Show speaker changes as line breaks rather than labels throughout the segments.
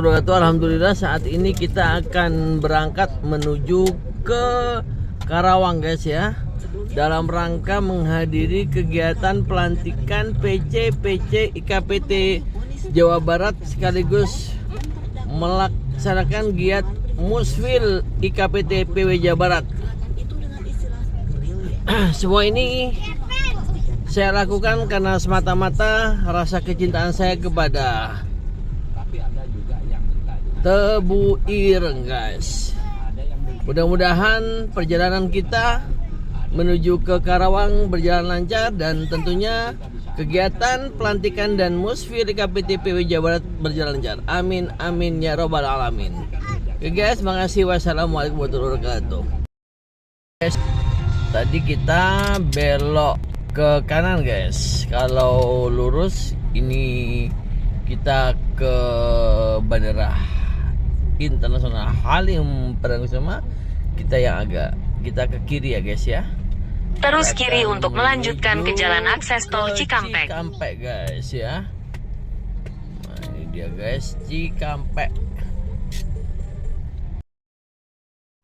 Alhamdulillah saat ini kita akan berangkat menuju ke Karawang guys ya, dalam rangka menghadiri kegiatan pelantikan PC IKPT Jawa Barat sekaligus melaksanakan giat Musfil IKPT PW Jawa Barat. Semua ini saya lakukan karena semata-mata rasa kecintaan saya kepada Tebu Ireng guys. Mudah-mudahan perjalanan kita menuju ke Karawang berjalan lancar dan tentunya kegiatan pelantikan dan Musfil IKPT PW Jawa Barat berjalan lancar. Amin amin ya robbal alamin. Oke guys, makasih. Wassalamualaikum warahmatullahi wabarakatuh. Guys, tadi kita belok ke kanan guys. Kalau lurus ini kita ke Bandara Internasional Halim Perdana Kusuma. Kita ke kiri ya guys ya.
Terus kiri untuk melanjutkan ke jalan akses tol Cikampek.
Cikampek guys ya. Nah, ini dia guys, Cikampek.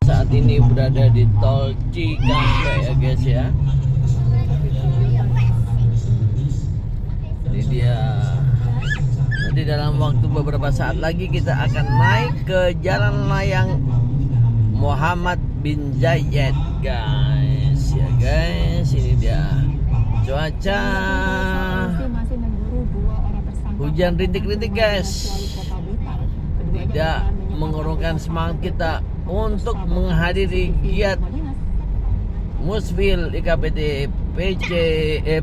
Saat ini berada di tol Cikampek ya guys ya. Ini dia. Nanti dalam waktu beberapa saat lagi kita akan naik ke jalan layang Muhammad bin Zayed guys ya guys. Ini dia cuaca hujan rintik-rintik guys, tidak mengurungkan semangat kita untuk menghadiri giat Musfil IKPT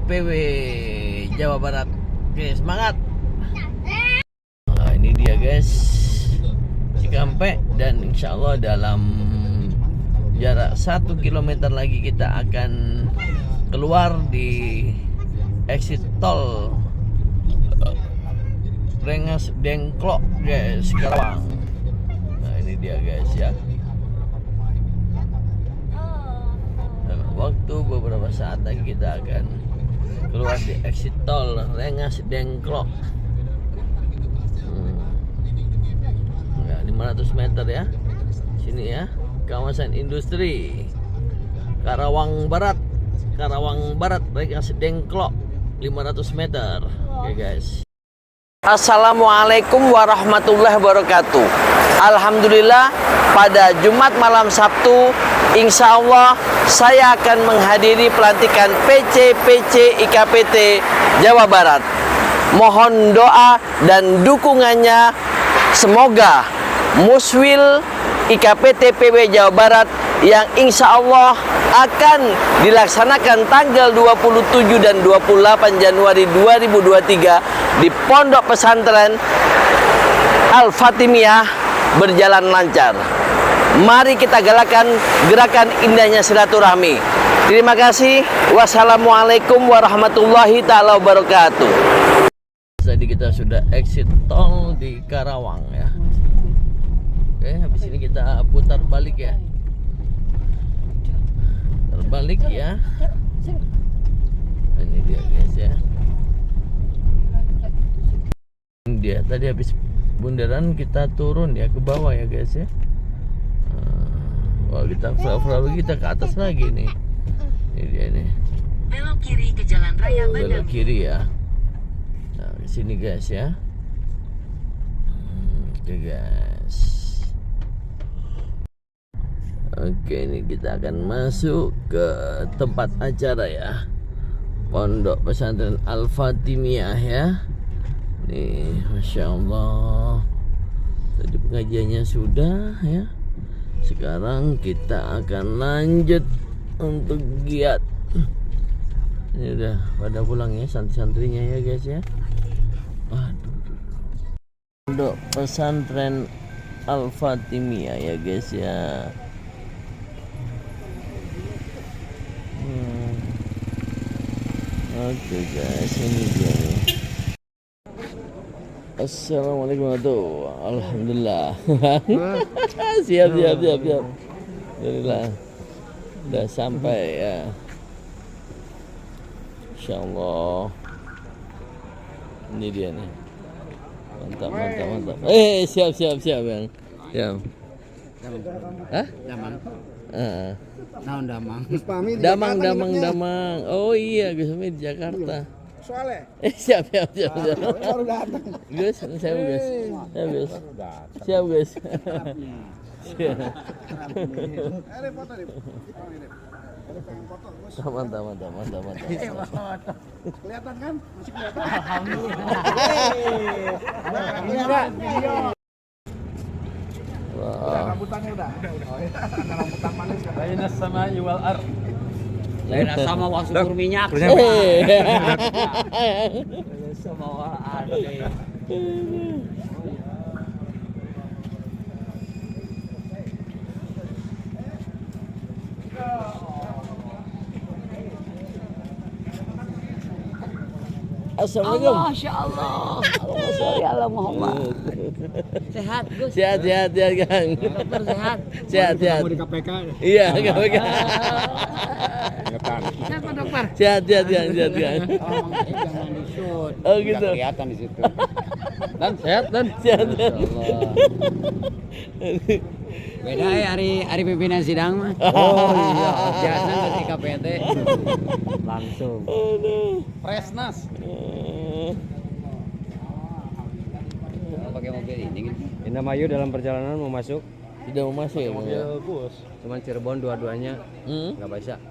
PW Jawa Barat. Oke, semangat. Nah, ini dia guys, Cikampek, dan insya Allah dalam jarak 1 km lagi kita akan keluar di exit tol Rengas Dengklok guys, Karawang. Nah ini dia guys ya. Dalam waktu beberapa saat lagi kita akan keluar di exit tol Rengas Dengklok. 500 meter ya, sini ya, kawasan industri Karawang Barat, Rengas Dengklok, 500 meter. Oke guys. Assalamualaikum warahmatullahi wabarakatuh. Alhamdulillah pada Jumat malam Sabtu insya Allah saya akan menghadiri pelantikan PC IKPT Jawa Barat. Mohon doa dan dukungannya, semoga Musfil IKPT PW Jawa Barat yang insya Allah akan dilaksanakan tanggal 27 dan 28 Januari 2023 di Pondok Pesantren Al-Fatimiyah berjalan lancar. Mari kita galakan gerakan indahnya silaturahmi. Terima kasih. Wassalamualaikum warahmatullahi ta'ala wabarakatuh. Tadi kita sudah exit tol di Karawang ya. Oke, habis ini kita putar balik ya. Terbalik ya. Ini dia guys ya. Ini dia, tadi habis bundaran kita turun ya ke bawah ya guys ya. Wah, kita flow kita ke atas lagi nih. Ini dia nih.
Belok kiri ke jalan raya Bandung.
Belok kiri ya. Nah, di sini guys ya. Oke guys. Oke, ini kita akan masuk ke tempat acara ya, Pondok Pesantren Al-Fatimiyah ya. Nih, Masya Allah, tadi pengajiannya sudah ya. Sekarang kita akan lanjut untuk giat. Ini udah pada pulang ya santri-santrinya ya guys ya. Aduh. Pondok Pesantren Al-Fatimiyah ya guys ya. Oke guys, ini dia nih. Assalamualaikum warahmatullahi wabarakatuh. Alhamdulillah. siap. Alhamdulillah. Udah sampai ya. Insyaallah. Ini dia nih. Mantap, mantap, mantap. Siap, siap, siap, Bang. Siap. Hah?
Damang.
Heeh.
Naon damang?
Damang, damang, damang. Oh iya, Gus Umi di Jakarta.
Soalnya
Siap, siap, siap, siap.
baru datang.
Gus, siap, Gus. Siap, Gus. Siap, Gus. Siap.
Ada foto deh. Ada pengen foto, Bos.
Mantap, mantap, mantap, mantap.
Kelihatan kan? Masih kelihatan.
Wah.
Rambutannya udah. Oh, ya. Ada rambutan manis kan.
Lainnya sama jual ar.
Lain sama wang syukur minyak. Sama wang ada.
Assalamualaikum.
Masya Allah. Allahumma sholli ala Muhammad. Sehat, Gus.
Sehat, sehat, sehat, Kang.
Dokter sehat.
Sehat, sehat.
Mau di KPK.
Iya, KPK.
Siapa dokter?
Sehat, sehat, Kang. Sehat, Kang.
Jangan disut.
Oh gitu.
Kelihatan di situ.
Dan sehat, dan sehat, sehat.
Beda ya hari pimpinan sidang mah. Oh iya, biasanya dari KPT. Langsung.
Presnas.
Pakai mobil ini gitu.
Indramayu dalam perjalanan mau masuk.
Tidak mau masuk ya, Bang? Ya?
Bus.
Cuman Cirebon dua-duanya nggak bisa.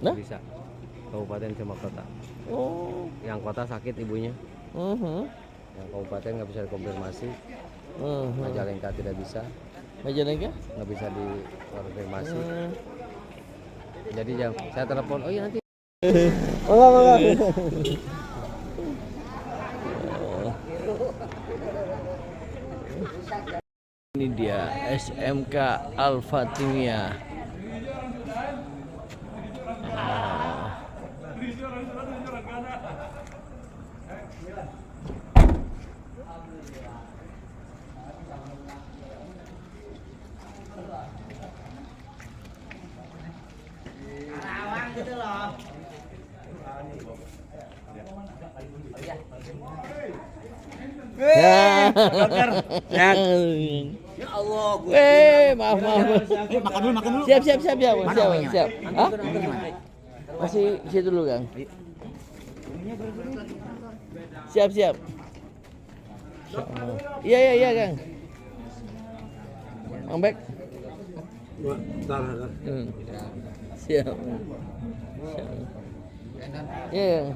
Nah?
Bisa. Kabupaten sama kota.
Oh.
Yang kota sakit ibunya. Yang kabupaten nggak bisa dikonfirmasi. Majalengka tidak bisa.
Majalengka?
Nggak bisa dikonfirmasi. Jadi saya telepon. Oh iya nanti.
Ini dia SMK Al Fatimiyah.
Dokter, sehat.
Ya Allah, maaf, maaf.
Makan dulu.
Siap, siap, siap, siap, siap, siap. Hah? Masih situ dulu, Kang. Siap, siap. Iya, iya, iya, Kang. Mang Bek. Siap. Iya.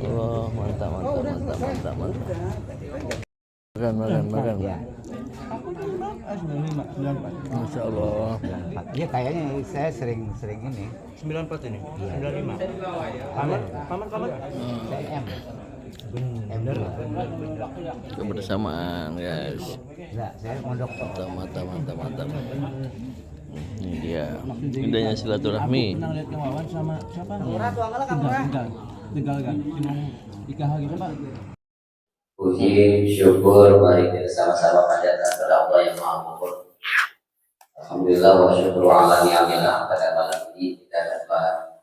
Oh, mantap, mantap, mantap, mantap, mantap. Makan. Masya Allah.
Iya kayaknya saya sering ini.
94 ini. 95. Paman.
Saya M.
Bener.
Kebersamaan, guys.
Enggak, saya mondok.
Mantap. Ini dia indahnya silaturahmi.
Pernah lihat Kang Wawan sama siapa? Tegal kan. IKH gitu Pak.
Puji, syukur, mari kita sama-sama panjatkan kepada Allah yang Maha Mumpuni. Alhamdulillah wa syukur ala ni'amillah pada malam ini kita dapat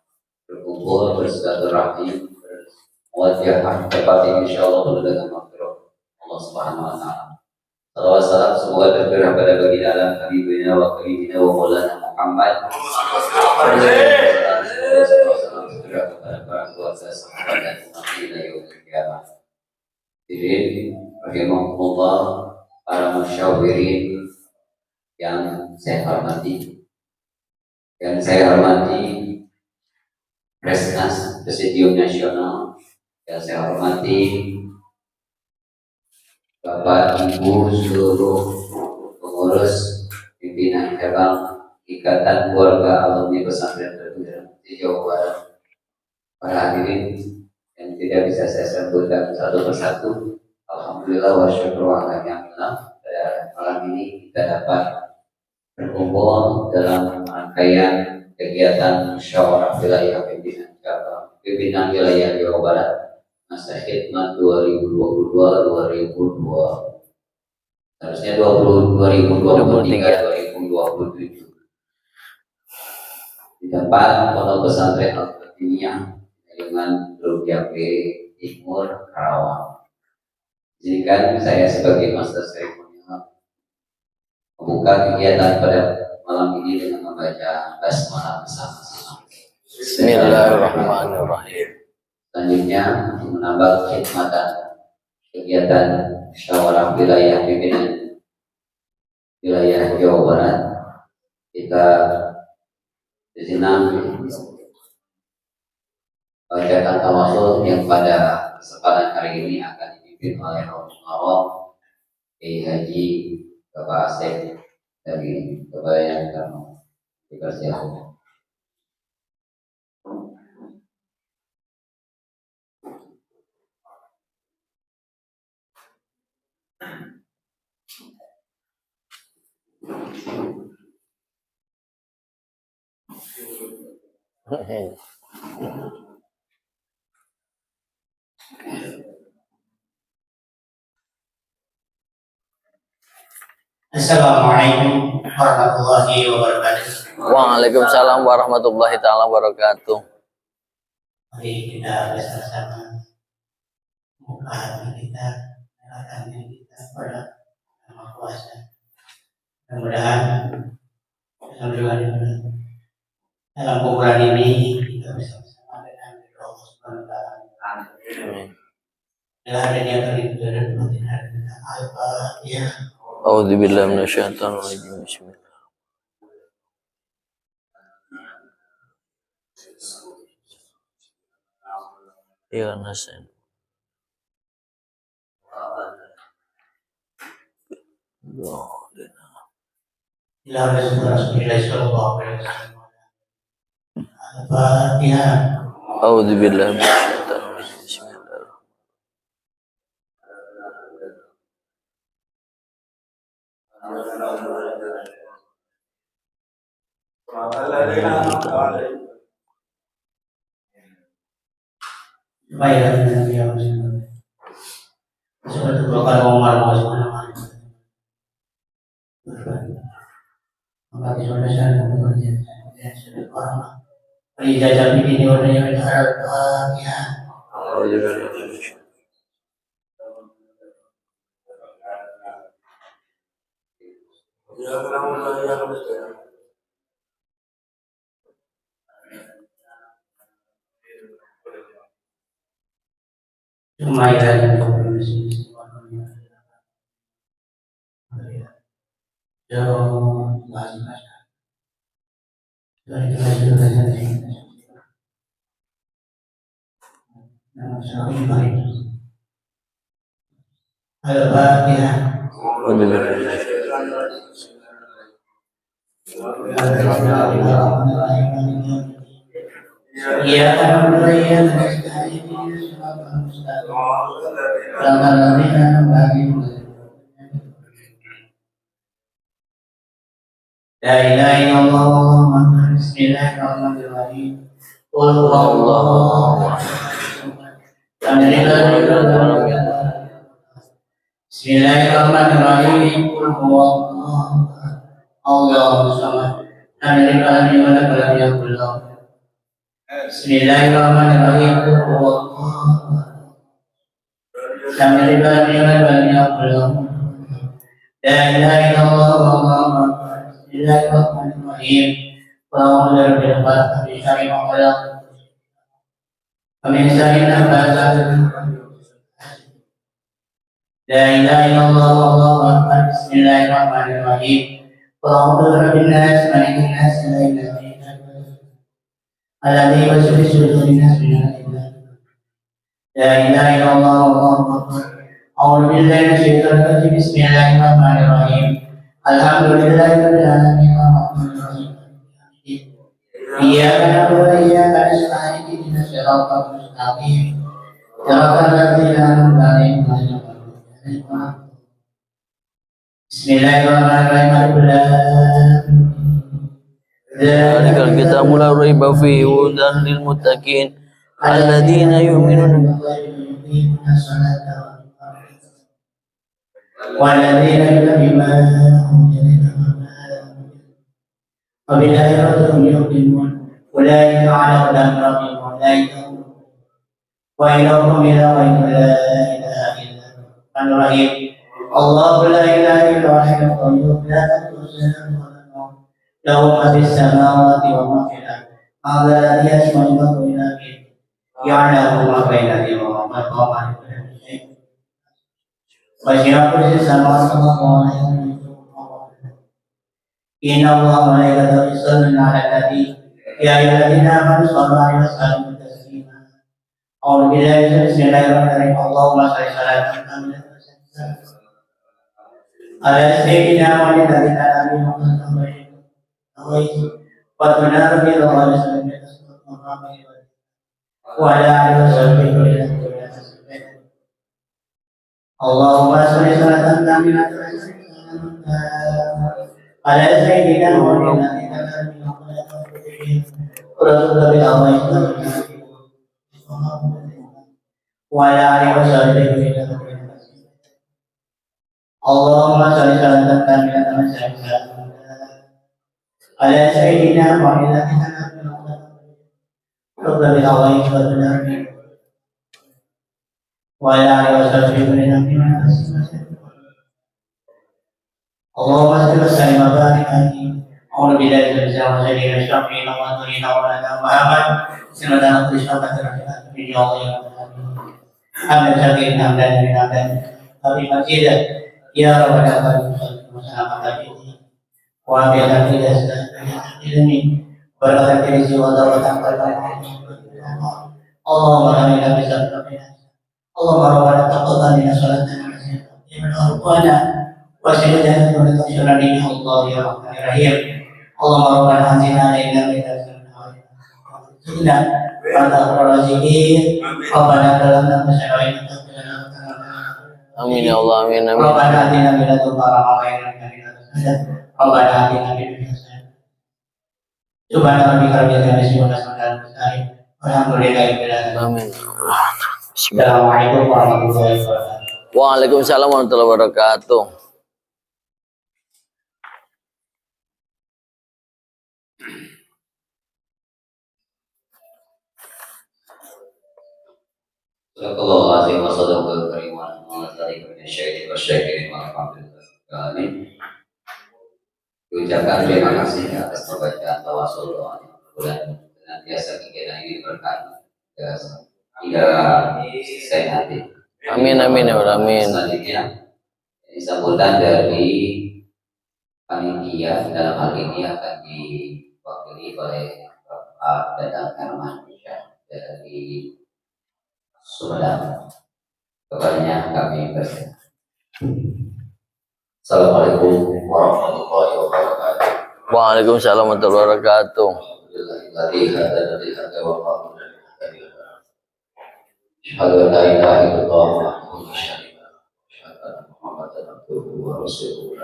berkumpul bersilaturahmi berwajah tepat insyaallah dengan maghfirah Allah Subhanahu wa taala. Salawat salam semoga tercurah pada baginda alam habibina wa kalimina wa maulana Muhammad. Salam tercurah kepada para keluarga sahabat dan umat ila yaumil qiyamah. Hadirin rahimahumullah, para musyawirin yang saya hormati, Presnas Presidium Nasional, yang saya hormati Bapak Ibu seluruh pengurus pimpinan cabang Ikatan Keluarga Alumni Pesantren Terpusat di Jawa Barat, para hadirin yang tidak bisa saya sebutkan satu persatu. Alhamdulillah wa syukur ala ni'amillah, pada malam ini kita dapat berkumpul dalam rangkaian kegiatan musyawarah wilayah pimpinan wilayah Jawa Barat masa khidmat 2022-2020, harusnya 2023-2027 di tempat Pondok Pesantren Al Fatimiyah dengan Grup Jambe Timur Karawang. Izinkan saya sebagai master seremonial membuka kegiatan pada malam ini dengan membaca basmalah bersama-sama.
Bismillahirrahmanirrahim.
Selanjutnya, untuk menambah khidmatan kegiatan musyawarah wilayah pimpinan wilayah Jawa Barat, kita sejenak bacaan tawasul yang pada kesempatan hari ini akan dipimpin oleh Romo Kiai Haji Bapak Asep dari Kebayan Kano. Dipersilakan.
Assalamualaikum warahmatullahi wabarakatuh.
Waalaikumsalam warahmatullahi taala wabarakatuh.
Mari kita bersama-sama membuka hati kita, hati kita pada Yang Maha Kuasa. Mudah-mudahan dalam kumpulan ini kita bersama-sama dengan Allah Subhanahu wa Ta'ala. Dengan adanya terlibat dan pengertian Al-Fatihah.
A'udzubillahi minasyaitonir rajim. Bismillah. Ya nasen.
Ila Rasulullah sallallahu alaihi wasallam. Al-Fatihah.
A'udzubillahi minasyaitonir rajim. Bismillah.
Baiklah, ya Rasulullah. Seperti Bapak Umar Subhanahu maka disuruh saya bekerja dan sudah paham. Ijazah ini warnanya berharap ya. Cuma ya Al-Fatihah. Ya Tuhan, La ilaha illallah, bismillahirrahmanirrahim. Qul huwallahu ahad. Bismillahirrahmanirrahim. Qul huwallahu ahad. Allahus samad. Lam yalid walam yulad walam yakul lahu. Bismillahirrahmanirrahim. Qul huwallahu ahad. Lam yalid walam yulad walam yakul lahu. La ilaha illallah wallahu akbar. Bismillahirrahmanirrahim. Allahumma rabbil falaq min syarri ma khalaq wa min syarri nafasati. La ilaha illallah wallahu akbar. Bismillahirrahmanirrahim. Allahumma rabbin nas malikin nas ilahin nas alladhi yuwaswisu fi sudurin nas min al-iman. La ilaha illallah wallahu akbar. A'udzu billahi minasyaitonir rajim. Bismillahirrahmanirrahim. Alhamdulillahirabbil alamin arrahmanir rahim. Iyyaka na'budu wa iyyaka nasta'in ihdinas siratal mustaqim. Siratal ladzina an'amta 'alaihim ghairil maghdubi 'alaihim. Bismillahirrahmanirrahim.
Dzalikal kitabu la raiba fihi hudan lil muttaqin alladzina yu'minuna
والذين بما أنزل وبالآخرة هم يوقنون أولئك على هدى من ربهم وأولئك هم وإلهكم إله لا إله إلا هو الرحيم الله لا إله إلا هو الحي القيوم لا تأخذه سنة ولا نوم له ما في السماوات وما في الأرض هذا الذي يسمع الله إلى يعلم ما بين أيديهم وما خلفهم وسع كرسي السماوات والأرض إن الله وملائكته يصلون على النبي يا أيها الذين آمنوا صلوا عليه وسلموا تسليما أعوذ بالله بسم الله الرحمن الرحيم اللهم صل على محمد على سيدنا محمد النبي محمد وتنار بالله وعلى آله وصحبه اللهم صل صلاة كاملة على سيدنا محمد رسول الله وعلى آله وصحبه اللهم صل صلاة كاملة على سيدنا محمد رسول الله وعلى آله وصحبه اللهم صل وسلم وبارك عليه أعوذ بالله من الشيطان الرجيم الشافعين والمؤمنين وعلى محمد سنة كل شوكة رحمة في يوم حمد شاكر حمدا من عبد أبي مسجد يا رب العالمين وسلام عليه وعلى آله وصحبه بركة رزق ودولة اللهم آمين بسببنا اللهم ربنا تقبل منا صلاتنا وركوعنا وسجدنا ونتوكلنا على الله يا رحمن الرحيم اللهم ربنا آتنا علينا من سنة وأنت خير الرازقين ربنا ظلمنا أنفسنا
Amin ya Allah, amin amin.
ربنا آتنا من لدنك رحمة وهب لنا ربنا آتنا من لدنك حسنة سبحان ربك رب العزة عما يصفون والحمد لله رب العالمين
Amin.
Assalamualaikum warahmatullahi wabarakatuh.
Waalaikumsalam warahmatullahi wabarakatuh.
Jazakallahu azim wa sadaqal karim wa nafa'ana min syai'in wa syakirin wa alhamdulillah. Ucapkan terima kasih atas perbacaan tawasul doa dan biasa kegiatan ini berkah hingga sehat.
Amin amin ya Allah, amin.
Selanjutnya ini sambutan dari panitia dalam hal ini akan diwakili oleh Bapak Dadang Herman dari Sumedang. Kepadanya kami berserah. Assalamualaikum warahmatullahi wabarakatuh.
Waalaikumsalam warahmatullahi wabarakatuh.
Asyhadu an la ilaha illallah wahdahu la syarika lahu wa asyhadu anna Muhammadan abduhu wa rasuluh.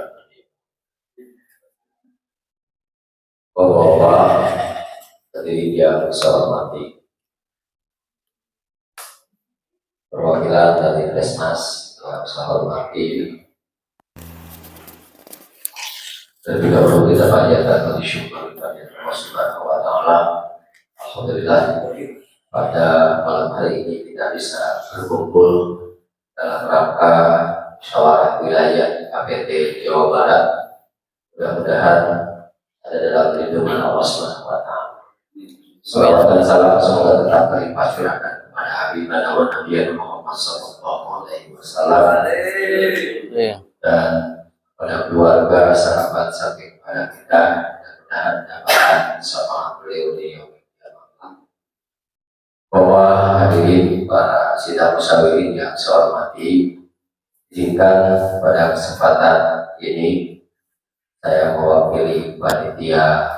Bapak-bapak, hadirin yang saya hormati, perwakilan dari Resnas yang saya hormati, dan juga perlu kita panjatkan puji syukur kepada Allah Subhanahu wa Ta'ala. Alhamdulillah, pada malam hari ini kita bisa berkumpul dalam rangka musyawarah wilayah KPT Jawa Barat. Mudah-mudahan ada dalam lindungan Allah Subhanahu wa Ta'ala. Salawat dan salam semoga tetap terlimpah curahkan kepada Habibana wa Nabiyana Muhammad sallallahu alaihi wasallam dan pada keluarga, sahabat sampai kepada kita, mudah-mudahan mendapatkan sama beliau di yaumil qiyamah. Bahwa hadirin para sidang musyawirin yang saya hormati, izinkan pada kesempatan ini saya mewakili panitia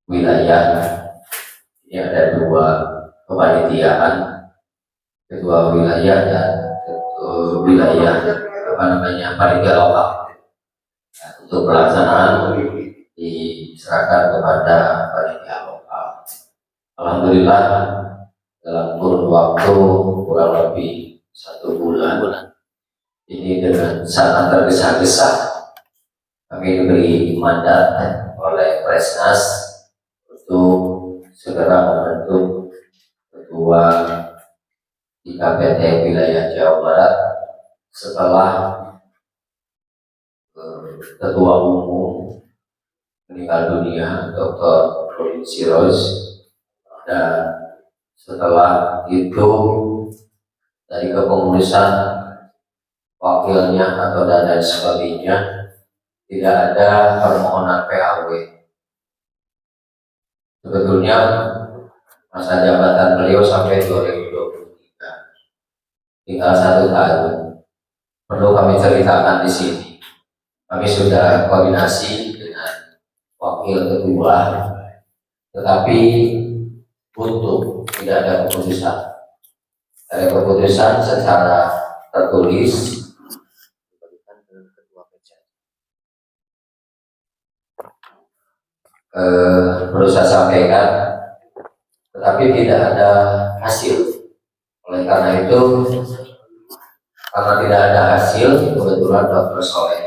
wilayah. Ini ada dua kepanitiaan, kedua wilayah dan wilayah panitia lokal. Untuk pelaksanaan diserahkan kepada panitia lokal. Alhamdulillah dalam kurun waktu kurang lebih 1 bulan ini dengan sangat tergesa-gesa kami diberi mandat oleh Presnas untuk segera membentuk ketua di KPT wilayah Jawa Barat setelah Ketua Umum meninggal dunia, Dr. Rudin Siroz, dan setelah itu dari kepengurusan wakilnya atau dan lain sebagainya tidak ada permohonan PAW. Sebetulnya masa jabatan beliau sampai 2023, tinggal 1 tahun. Perlu kami ceritakan di sini. Kami sudah koordinasi dengan wakil ketua, tetapi buntu, tidak ada keputusan. Ada keputusan secara tertulis perlu saya sampaikan, tetapi tidak ada hasil. Oleh karena itu, karena tidak ada hasil, kebetulan Dr. Soleh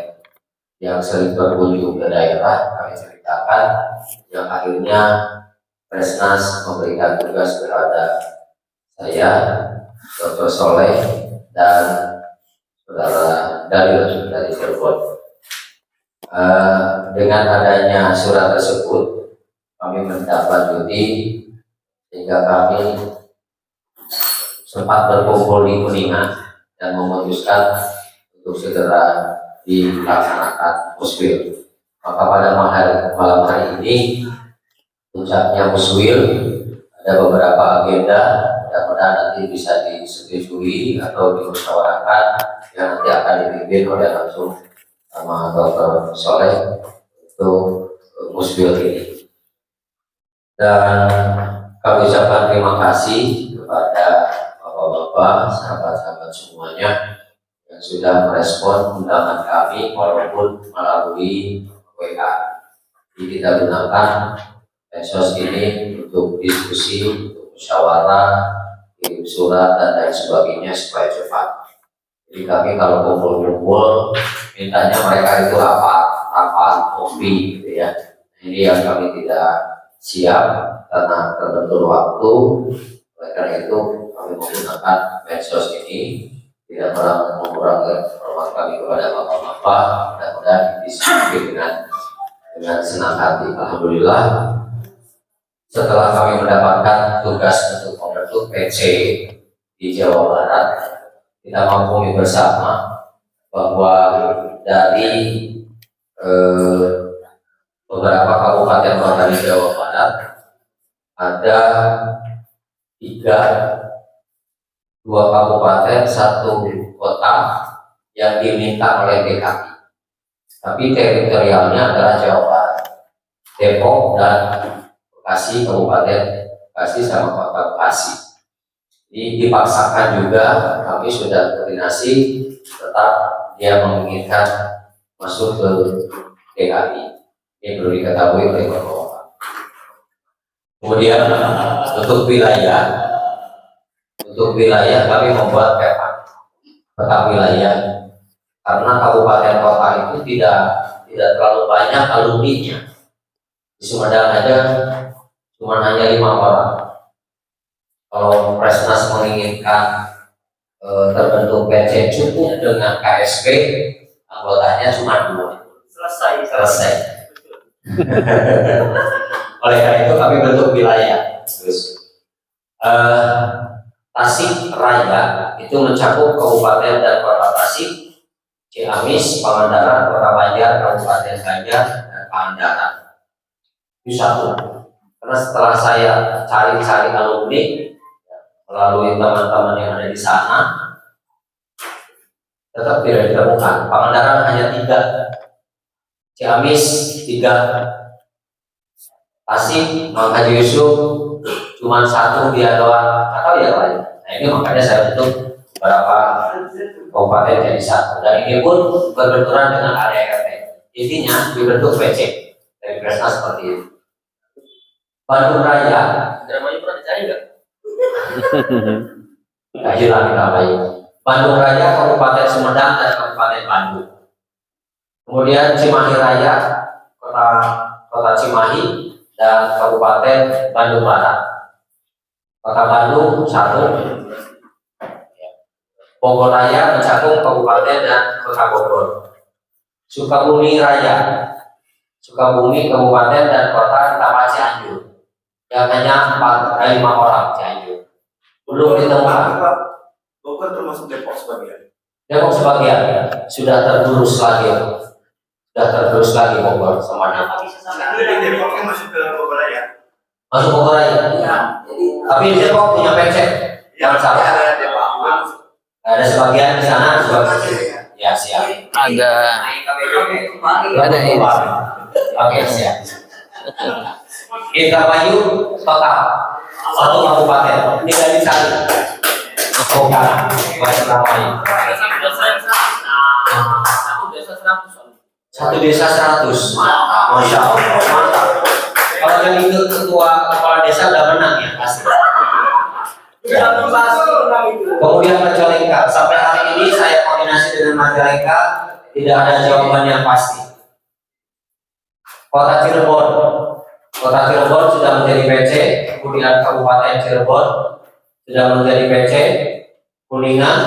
yang sering berkunjung ke daerah kami ceritakan, yang akhirnya Presnas memberikan tugas kepada saya, Dr. Soleh, dan saudara Dalil dari Cirebon. Dengan adanya surat tersebut, kami mendapatkan sehingga kami sempat berkumpul di Kuningan dan memutuskan untuk segera dilaksanakan muswil. Maka pada malam hari ini puncaknya muswil, ada beberapa agenda, mudah-mudahan nanti bisa disetujui atau dimusyawarahkan yang nanti akan dipimpin oleh langsung sama Dr. Soleh untuk muswil ini. Dan kami ucapkan terima kasih kepada bapak-bapak, sahabat-sahabat semuanya yang sudah merespon undangan kami walaupun melalui WA. Jadi kita gunakan medsos ini untuk diskusi, untuk musyawarah, kirim surat dan lain sebagainya supaya cepat. Jadi kami kalau kumpul-kumpul mintanya mereka itu rapat, kopi gitu ya. Ini yang kami tidak siap karena terbentur waktu. Oleh karena itu kami menggunakan medsos ini, tidak mengurangi hormat kami kepada bapak-bapak. Mudah-mudahan diskusi dengan senang hati. Alhamdulillah, setelah kami mendapatkan tugas untuk membentuk PC di Jawa Barat, kita maklumi bersama bahwa dari beberapa kabupaten kota di Jawa Barat ada 2 kabupaten, 1 kota yang diminta oleh DKI, tapi teritorialnya adalah Jawa Barat, Depok dan Bekasi, Kabupaten Bekasi sama Kota Bekasi. Ini dipaksakan juga, kami sudah koordinasi, tetap dia menginginkan masuk ke DKI. Ini perlu diketahui oleh bapak-bapak. Kemudian untuk wilayah kami membuat peta wilayah, karena kabupaten kota itu tidak terlalu banyak alumninya. Di Sumedang aja cuma hanya 5 orang. Kalau Presnas menginginkan terbentuk PC cukup dengan KSP, anggotanya cuma 2. Selesai. Oleh karena itu kami bentuk wilayah. Terus Tasik Raya itu mencakup Kabupaten dan Kota Tasik, Ciamis, Pangandaran, Kota Banjar, Kabupaten Banjar, dan Pangandaran. Itu 1. Karena setelah saya cari-cari alumni melalui teman-teman yang ada di sana, tetap tidak ditemukan. Pangandaran hanya 3, Ciamis 3, Tasik Mang Haji Yusuf cuma 1 dia doang, atau yang lain. Nah ini makanya saya bentuk beberapa kabupaten jadi 1, dan ini pun berbenturan dengan area RT. Intinya dibentuk PC dari Presnas seperti itu. Bandung Raya, namanya pernah dicari nggak? Kajian namanya. Bandung Raya, Kabupaten Sumedang dan Kabupaten Bandung. Kemudian Cimahi Raya, Kota Cimahi dan Kabupaten Bandung Barat. Kota Bandung 1, Bogor Raya mencakup kabupaten dan kota Bogor. Sukabumi Raya, Sukabumi kabupaten dan kota ditambah Cianjur. Yang hanya 5 orang Cianjur. Belum ditemukan.
Bogor termasuk Depok sebagian.
Depok sebagian sudah tergerus lagi. Sudah tergerus lagi Bogor semuanya.
Jadi Depoknya masuk ke Bogor Raya.
Masuk Bogor Raya.
Iya.
Tapi Depok punya PC. Jangan salah.
Ada Depok.
Ada sebagian di sana, sebagian. Ya siap.
Ada ini.
Oke siap. Indramayu total 1 kabupaten. Ini dari sana. Bukan. Indramayu. Satu desa 100. Masya Allah. Mantap. Kalau yang ikut ketua kepala desa udah menang ya pasti. Kemudian Majalengka, sampai hari ini saya koordinasi dengan Majalengka, tidak ada jawaban yang pasti. Kota Cirebon sudah menjadi PC, kemudian Kabupaten Cirebon sudah menjadi PC, Kuningan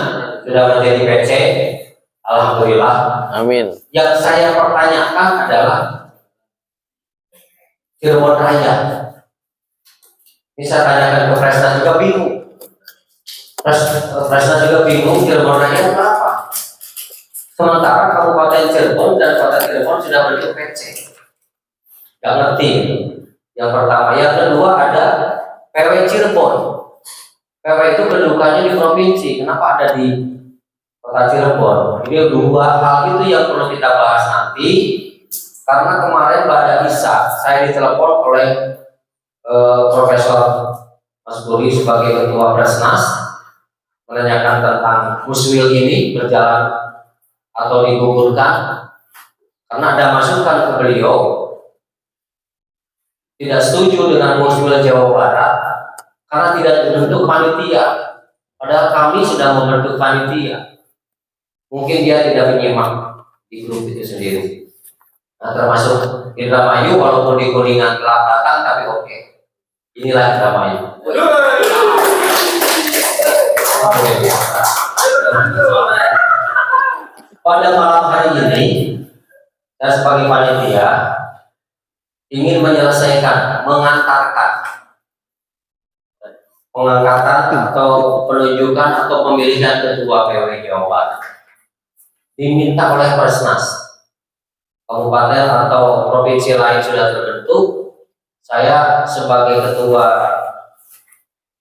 sudah menjadi PC. Alhamdulillah.
Amin.
Yang saya pertanyakan adalah Cirebon Raya. Ini saya tanyakan ke Presna juga bingung. Presna juga bingung Cirebon Raya berapa? Sementara Kabupaten Cirebon dan Kota Cirebon sudah bentuk PC. Gak ngerti. Yang pertama, yang kedua ada PW Cirebon. PW itu kedudukannya di provinsi. Kenapa ada di Kota Cirebon? Ini 2 hal itu yang perlu kita bahas nanti. Karena kemarin pada Isa saya ditelepon oleh Profesor Mas Buri sebagai Ketua Presnas menanyakan tentang Muswil ini berjalan atau digugurkan, karena ada masukan ke beliau tidak setuju dengan Muswil Jawa Barat karena tidak dibentuk panitia, padahal kami sudah membentuk panitia. Mungkin dia tidak menyimak di grup itu sendiri. Nah, termasuk Indramayu walaupun di Kuningan telah datang, tapi oke. Inilah Indramayu. Pada malam hari ini, saya sebagai panitia ingin menyelesaikan, mengangkatan atau penunjukan atau pemilihan ketua PW Jawa Barat. Diminta oleh Persnas. Kabupaten atau provinsi lain sudah terbentuk. Saya sebagai ketua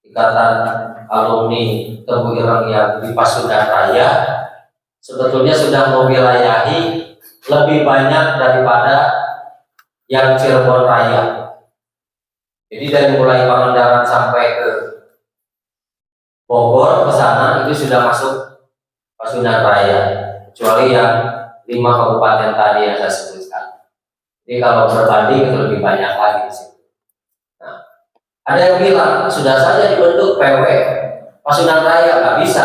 Ikatan Alumni Tebu Ireng yang di Pasundan Raya sebetulnya sudah mewilayahi lebih banyak daripada yang Cirebon Raya. Jadi dari mulai Pangandaran sampai ke Bogor ke sana itu sudah masuk Pasundan Raya, kecuali yang 5 kabupaten tadi yang saya sebutkan. Jadi kalau berbanding itu lebih banyak lagi di situ. Nah, ada yang bilang sudah saja dibentuk PW Pasundan Raya, nggak bisa.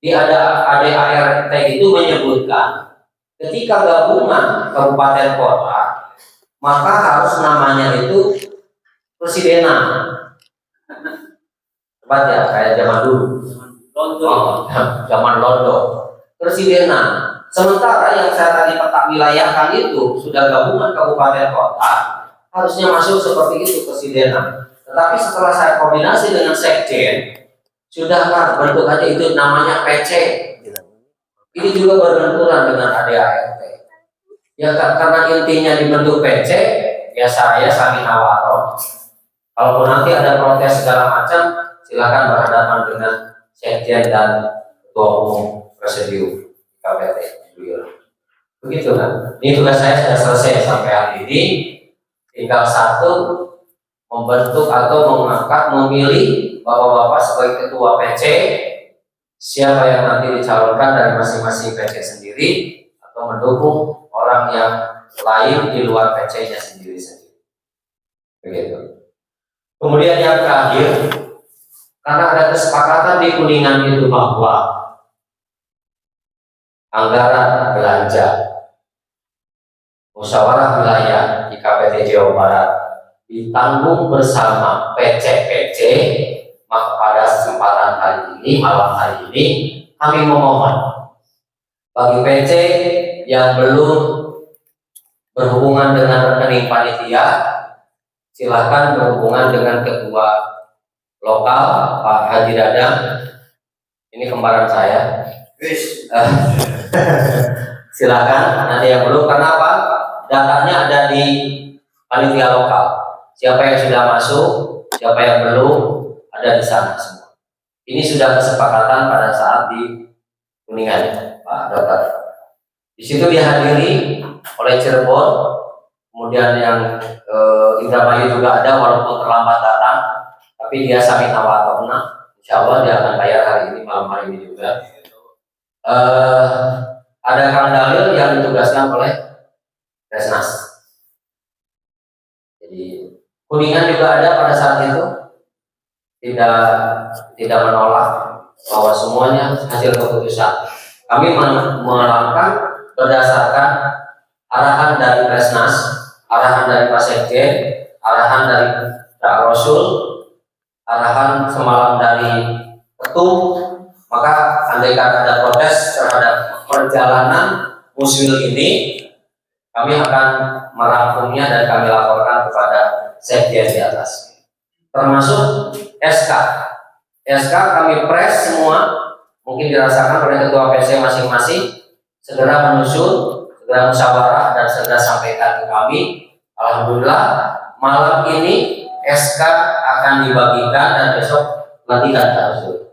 Jadi ada ADART itu menyebutkan ketika gabungan kabupaten kota maka harus namanya itu presidenan. Tepat ya, kayak zaman dulu. Zaman Londo. Presidenan. Sementara yang saya tadi petak wilayahkan itu sudah gabungan kabupaten kota, harusnya masuk seperti itu presidenan. Tetapi setelah saya koordinasi dengan sekjen, sudah kan bentukannya itu namanya PC. Ini juga berbenturan dengan ADART. Ya karena intinya dibentuk PC, ya saya Sami Awaro. Kalaupun nanti ada protes segala macam, silakan berhadapan dengan sekjen dan ketua umum presidium KPT. Begitu kan? Ini tugas saya sudah selesai sampai hari ini. Tinggal satu, membentuk atau mengangkat, memilih bapak-bapak sebagai ketua PC. Siapa yang nanti dicalonkan dari masing-masing PC sendiri atau mendukung orang yang lain di luar PC-nya sendiri. Begitu. Kemudian yang terakhir, karena ada kesepakatan di Kuningan itu bahwa anggaran belanja musyawarah wilayah di KPT Jawa Barat ditanggung bersama PC-PC, maka pada kesempatan hari ini, malam hari ini, kami memohon bagi PC yang belum berhubungan dengan rekening panitia, silahkan berhubungan dengan ketua lokal Pak Haji Dadang. Ini kembaran saya. Silakan nanti yang belum, karena apa? Datanya ada di panitia lokal. Siapa yang sudah masuk, siapa yang belum, ada di sana semua. Ini sudah kesepakatan pada saat di Kuningan, Pak Dokter. Di situ dihadiri oleh Cirebon, kemudian yang Indramayu juga ada, walaupun terlambat datang, tapi dia sami nawatona. Insya Allah dia akan bayar hari ini, malam hari ini juga. Ada Kang Dalil yang ditugaskan oleh Resnas. Jadi Kuningan juga ada pada saat itu, tidak menolak bahwa semuanya hasil keputusan. Kami melangkah berdasarkan arahan dari Resnas, arahan dari Pak Sekjen, arahan dari Pak Rasul, arahan semalam dari Ketum. Maka andaikan ada protes terhadap perjalanan musil ini, kami akan merangkumnya dan kami laporkan kepada Sekjen di atas. Termasuk SK. SK kami press semua, mungkin dirasakan oleh ketua PC masing-masing, segera menyusun, segera musyawarah dan segera sampaikan ke kami. Alhamdulillah malam ini SK akan dibagikan dan besok pelantikan Cak Rasul.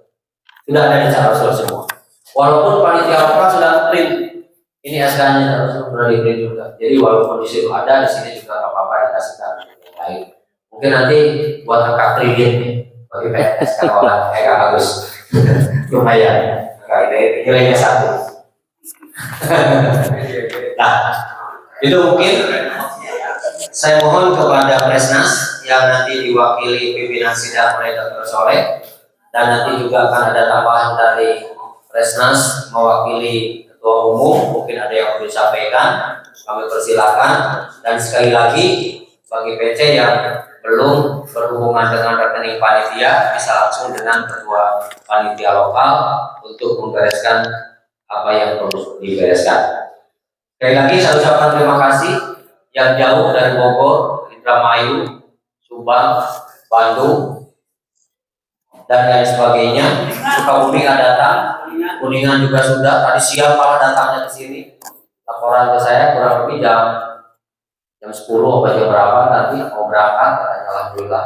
Sudah ada di Cak Rasul semua. Walaupun panitia lokal sudah print, ini SK-nya Cak Rasul sudah di print juga. Jadi walaupun di situ ada, di sini juga nggak apa-apa dikasihkan yang lain. Mungkin nanti buat angka kredit nih bagi PNS kalau Kak Agus. Lumayan. Nilainya 1. Nah, itu mungkin saya mohon kepada Presnas yang nanti diwakili pimpinan sidang oleh Dr. Soleh, dan nanti juga akan ada tambahan dari Presnas mewakili ketua umum, mungkin ada yang perlu disampaikan, kami persilakan. Dan sekali lagi bagi PC yang belum berhubungan dengan rekening panitia, bisa langsung dengan ketua panitia lokal untuk membereskan apa yang perlu dibereskan. Sekali lagi saya ucapkan terima kasih yang jauh dari Bogor, Indramayu, Subang, Bandung, dan lain sebagainya. Sukabumi datang, Kuningan juga sudah. Tadi siang malah datangnya ke sini. Laporan ke saya kurang lebih jam 10 atau jam berapa nanti mau berangkat, katanya. Alhamdulillah.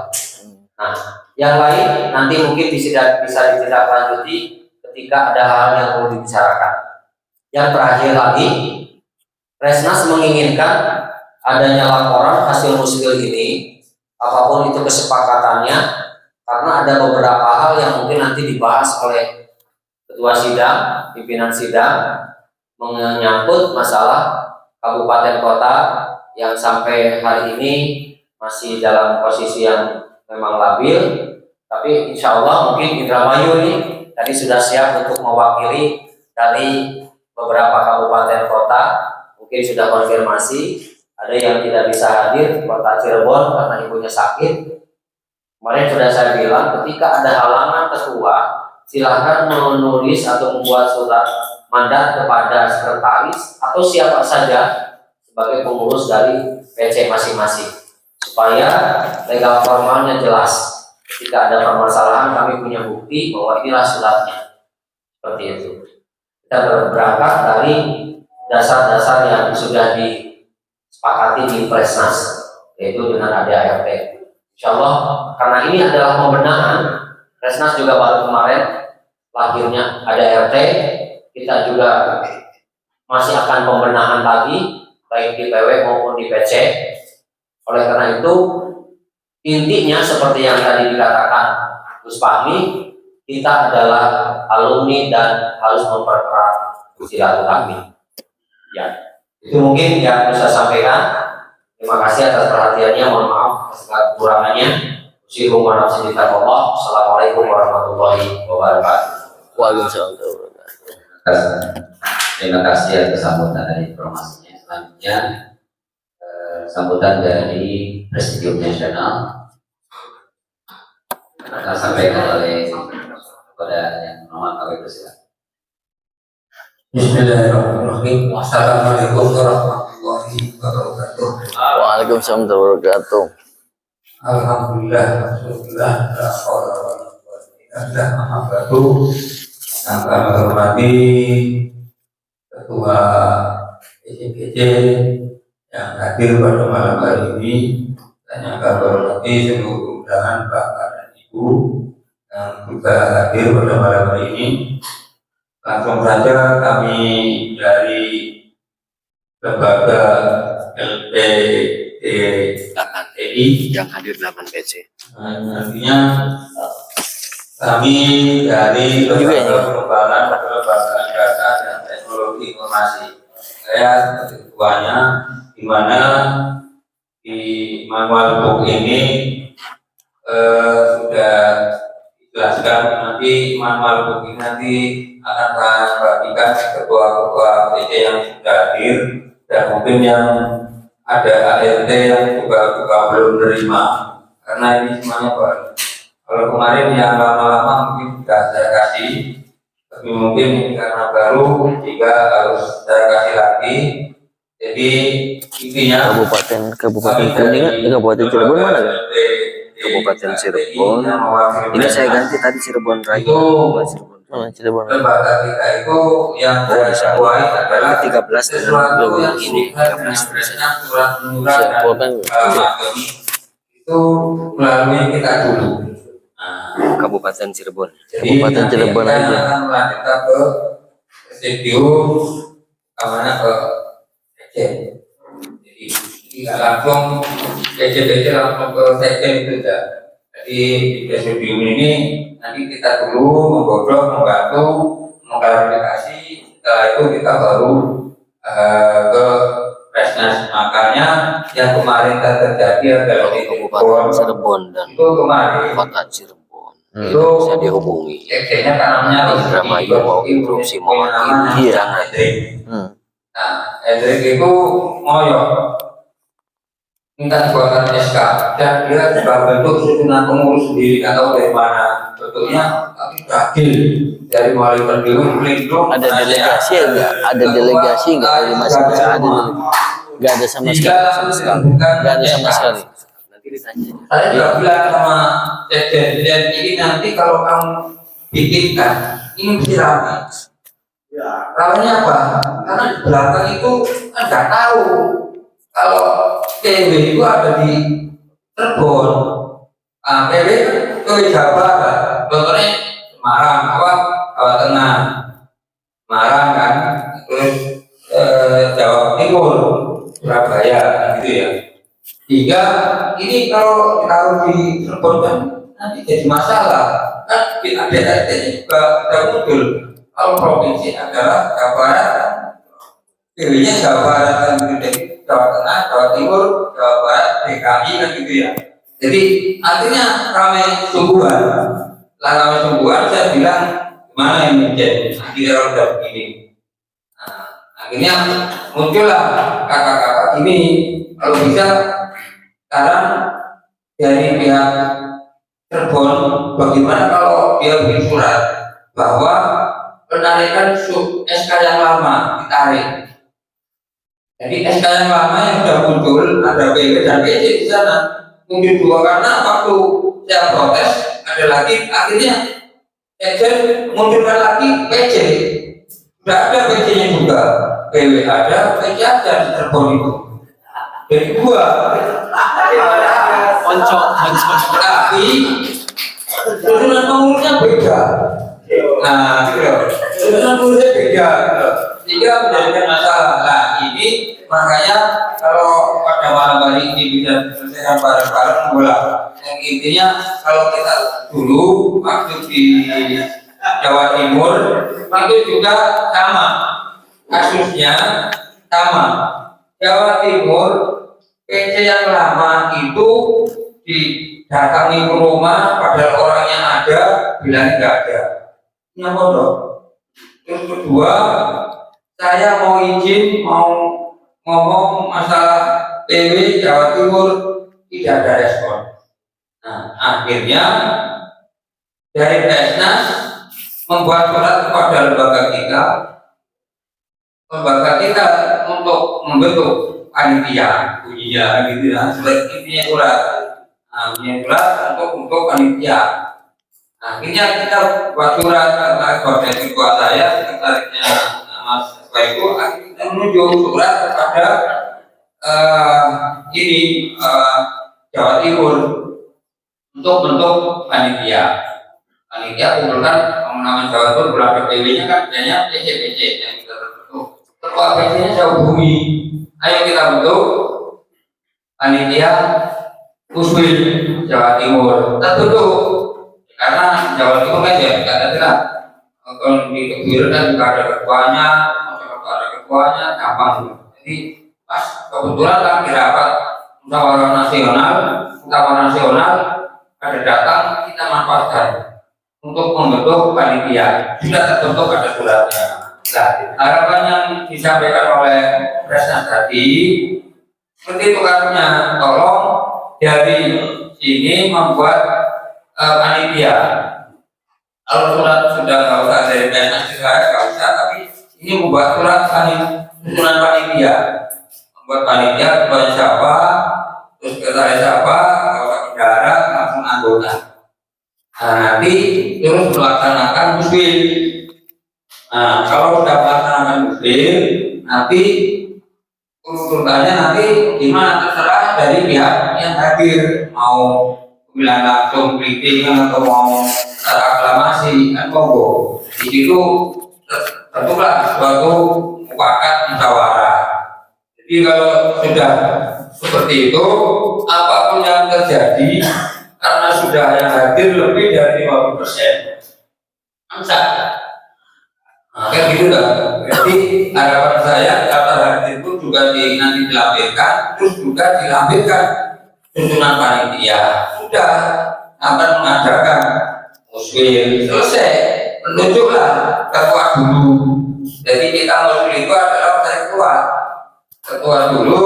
Nah, yang lain nanti mungkin bisa ditindaklanjuti ketika ada hal yang perlu dibicarakan. Yang terakhir lagi, Resnas menginginkan adanya laporan hasil muskil ini, apapun itu kesepakatannya, karena ada beberapa hal yang mungkin nanti dibahas oleh ketua sidang, pimpinan sidang, menyangkut masalah kabupaten kota yang sampai hari ini masih dalam posisi yang memang labil. Tapi insya Allah mungkin Indramayu ini tadi sudah siap untuk mewakili dari beberapa kabupaten kota, mungkin sudah konfirmasi. Ada yang tidak bisa hadir, kota Cirebon karena ibunya sakit. Kemarin sudah saya bilang, ketika ada halangan ketua, silahkan menulis atau membuat surat mandat kepada sekretaris atau siapa saja sebagai pengurus dari PC masing-masing, supaya legal formalnya jelas. Ketika ada permasalahan, kami punya bukti bahwa inilah suratnya. Seperti itu. Kita berangkat dari dasar-dasar yang sudah disepakati di Presnas, yaitu dengan ADART. Insya Allah, karena ini adalah pembenahan, Presnas juga baru kemarin lahirnya ADART, kita juga masih akan pembenahan lagi, baik di PW maupun di PC. Oleh karena itu, intinya seperti yang tadi dikatakan Gus Fahmi, kita adalah alumni dan harus mempererat silaturahmi. Ya, itu mungkin yang bisa saya sampaikan. Terima kasih atas perhatiannya. Mohon maaf atas kekurangannya. Assalamualaikum warahmatullahi wabarakatuh.
Waalaikumsalam.
Terima kasih atas sambutan dari informasinya. Selanjutnya sambutan dari Presidium Nasional akan sampaikan oleh kepada yang normal kami persilakan. Bismillahirrahmanirrahim. Wassalamualaikum warahmatullahi wabarakatuh.
Waalaikumsalam warahmatullahi wabarakatuh.
Alhamdulillah, Alhamdulillah, la haula wa la quwwata illa billah. Muhammadur yang kami hormati Ketua PCGC yang hadir pada malam hari ini, dan yang kami hormati seluruh undangan Bapak dan Ibu yang juga hadir pada malam hari ini. Langsung saja kami dari lembaga LPTI
Yang hadir 8 PC.
nantinya kami dari lembaga pengembangan kelembagaan data dan teknologi informasi, saya sebagai ketuanya, di mana di manual book ini sudah dijelaskan. Nanti manual book ini nanti akan saya bagikan ketua-ketua PC yang sudah hadir, dan mungkin yang ada ART yang juga belum menerima, karena ini semuanya baru. Kalau kemarin yang lama-lama mungkin sudah saya kasih, tapi mungkin ini karena baru, jika harus saya kasih lagi. Jadi intinya
Kabupaten Kuningan, Kabupaten Cirebon mana kan? Kabupaten Cirebon. Ini saya ganti tadi Cirebon Raya. Mana Cirebon Raya?
lembaga kita itu yang
Oh, bisa.
tuai adalah
13 dengan
sesuatu yang
ini
sudah
13
dengan surat menyurat
Cirebon kan
itu melalui kita dulu.
Kabupaten Cirebon.
Jadi
Kabupaten
nanti
Cirebon
kita
aja.
akan melanjutkan ke residium, kemana ke sekjen. Jadi tidak langsung sekjen langsung ke sekjen itu tidak. Jadi di residium ini nanti kita dulu menggodok, membantu, mengklarifikasi. Setelah itu kita baru ke Presnas. Makanya yang kemarin terjadi adalah di
Kabupaten Cirebon dan
itu kemarin
Kota Cirebon.
itu
Bisa dihubungi.
sekjennya kan namanya
Indramayu mau interupsi mau mati. Jangan.
Nah, Hendrik itu ngoyo minta buatan SK, dan dia juga bentuk susunan pengurus sendiri, nggak tahu dari mana bentuknya, tapi adil dari mulai berlindung.
Ada delegasi ya enggak? Ada delegasi enggak dari masing-masing? Ada delegasi. Enggak ada sama sekali. Enggak ada sama sekali. Nanti ditanya.
Saya juga bilang sama sekjen ini, nanti kalau kamu bikinkan ini mesti ramai. Ramainya apa? Karena di belakang itu kan nggak tahu kalau PW itu ada di Cirebon. PW itu Jawa Barat, contohnya Semarang, Jawa Tengah, Semarang kan, terus Jawa Timur, Surabaya, kan gitu ya. Sehingga ini kalau ditaruh di Cirebon kan nanti jadi masalah. Kan di ADRT juga sudah muncul. Kalau provinsi adalah Jawa Barat, PW-nya Jawa Barat kan gitu. Jawa Tengah, Jawa Timur, Jawa Barat, DKI kan gitu ya. Jadi artinya ramai sungguhan. Lah ramai sungguhan, saya bilang gimana ini jadi kalau udah begini. Nah, akhirnya muncullah kakak-kakak ini, kalau bisa sekarang dari pihak Cirebon, bagaimana kalau dia bikin surat bahwa penarikan SK yang lama ditarik. Jadi SK yang lama yang sudah muncul, ada PW dan PC di sana, mungkin dua, karena waktu saya protes ada lagi, akhirnya sekjen munculkan lagi PC. Sudah ada PC-nya juga, PW ada, PC ada di Cirebon itu. Jadi dua. Tapi susunan pengurusnya beda. Nah, gitu. Susunan pengurusnya beda. Sehingga menjadikan masalah. Nah, ini makanya kalau pada malam hari ini bisa diselesaikan bareng-bareng bola. Yang intinya kalau kita dulu waktu di Jawa Timur itu juga sama kasusnya, sama. Jawa Timur PC yang lama itu didatangi ke rumah padahal orangnya ada, bilang nggak ada. Ini bodoh. Terus kedua, saya mau izin, mau ngomong masalah PW Jawa Timur, tidak ada respon. Nah, akhirnya dari Presnas membuat surat kepada lembaga kita
lembaga kita untuk membentuk panitia bunyinya gitu ya, seperti intinya surat. Nah, bunyinya surat untuk panitia. Nah, akhirnya kita buat surat karena sebagai ketua saya, sekretarisnya Mas Bayu, akhirnya kita menuju surat kepada Jawa Timur untuk bentuk panitia. Panitia kumpulkan kemenangan Jawa Timur, berapa PW-nya kan biasanya PC yang kita bentuk. Ketua PC-nya saya hubungi, ayo kita bentuk panitia Muswil Jawa Timur. Terbentuk karena Jawa Timur kan ya tidak ada, kalau di Kebuiran kan juga ada ketuanya, ada ketuanya, gampang. Jadi pas kebetulan kan dirapat musyawarah nasional ada datang, kita manfaatkan untuk membentuk panitia. Sudah terbentuk, ada suratnya. Nah, harapan yang disampaikan oleh Presiden tadi seperti itu karena tolong dari sini membuat panitia. Kalau surat sudah nggak usah dari PNS saya nggak usah, tapi ini membuat surat susunan panitia. Membuat panitia ketuanya siapa, terus sekretaris siapa, nggak usah bendahara, langsung anggota. Nah, nanti terus melaksanakan muslim. Nah, kalau sudah melaksanakan muslim, nanti urutannya nanti gimana terserah dari pihak yang hadir, mau pemilihan langsung, meeting atau mau aklamasi, kan monggo. Di situ tentulah suatu mufakat musyawarah. Jadi kalau sudah seperti itu, apapun yang terjadi karena sudah yang hadir lebih dari 50%, angsa. Nah, kayak gitu lah. Jadi harapan saya kata hadir itu juga nanti dilampirkan, terus juga dilampirkan susunan panitia. Sudah akan mengadakan muslim selesai, menunjuklah ketua dulu. Jadi kita muslim itu adalah saya ketua dulu,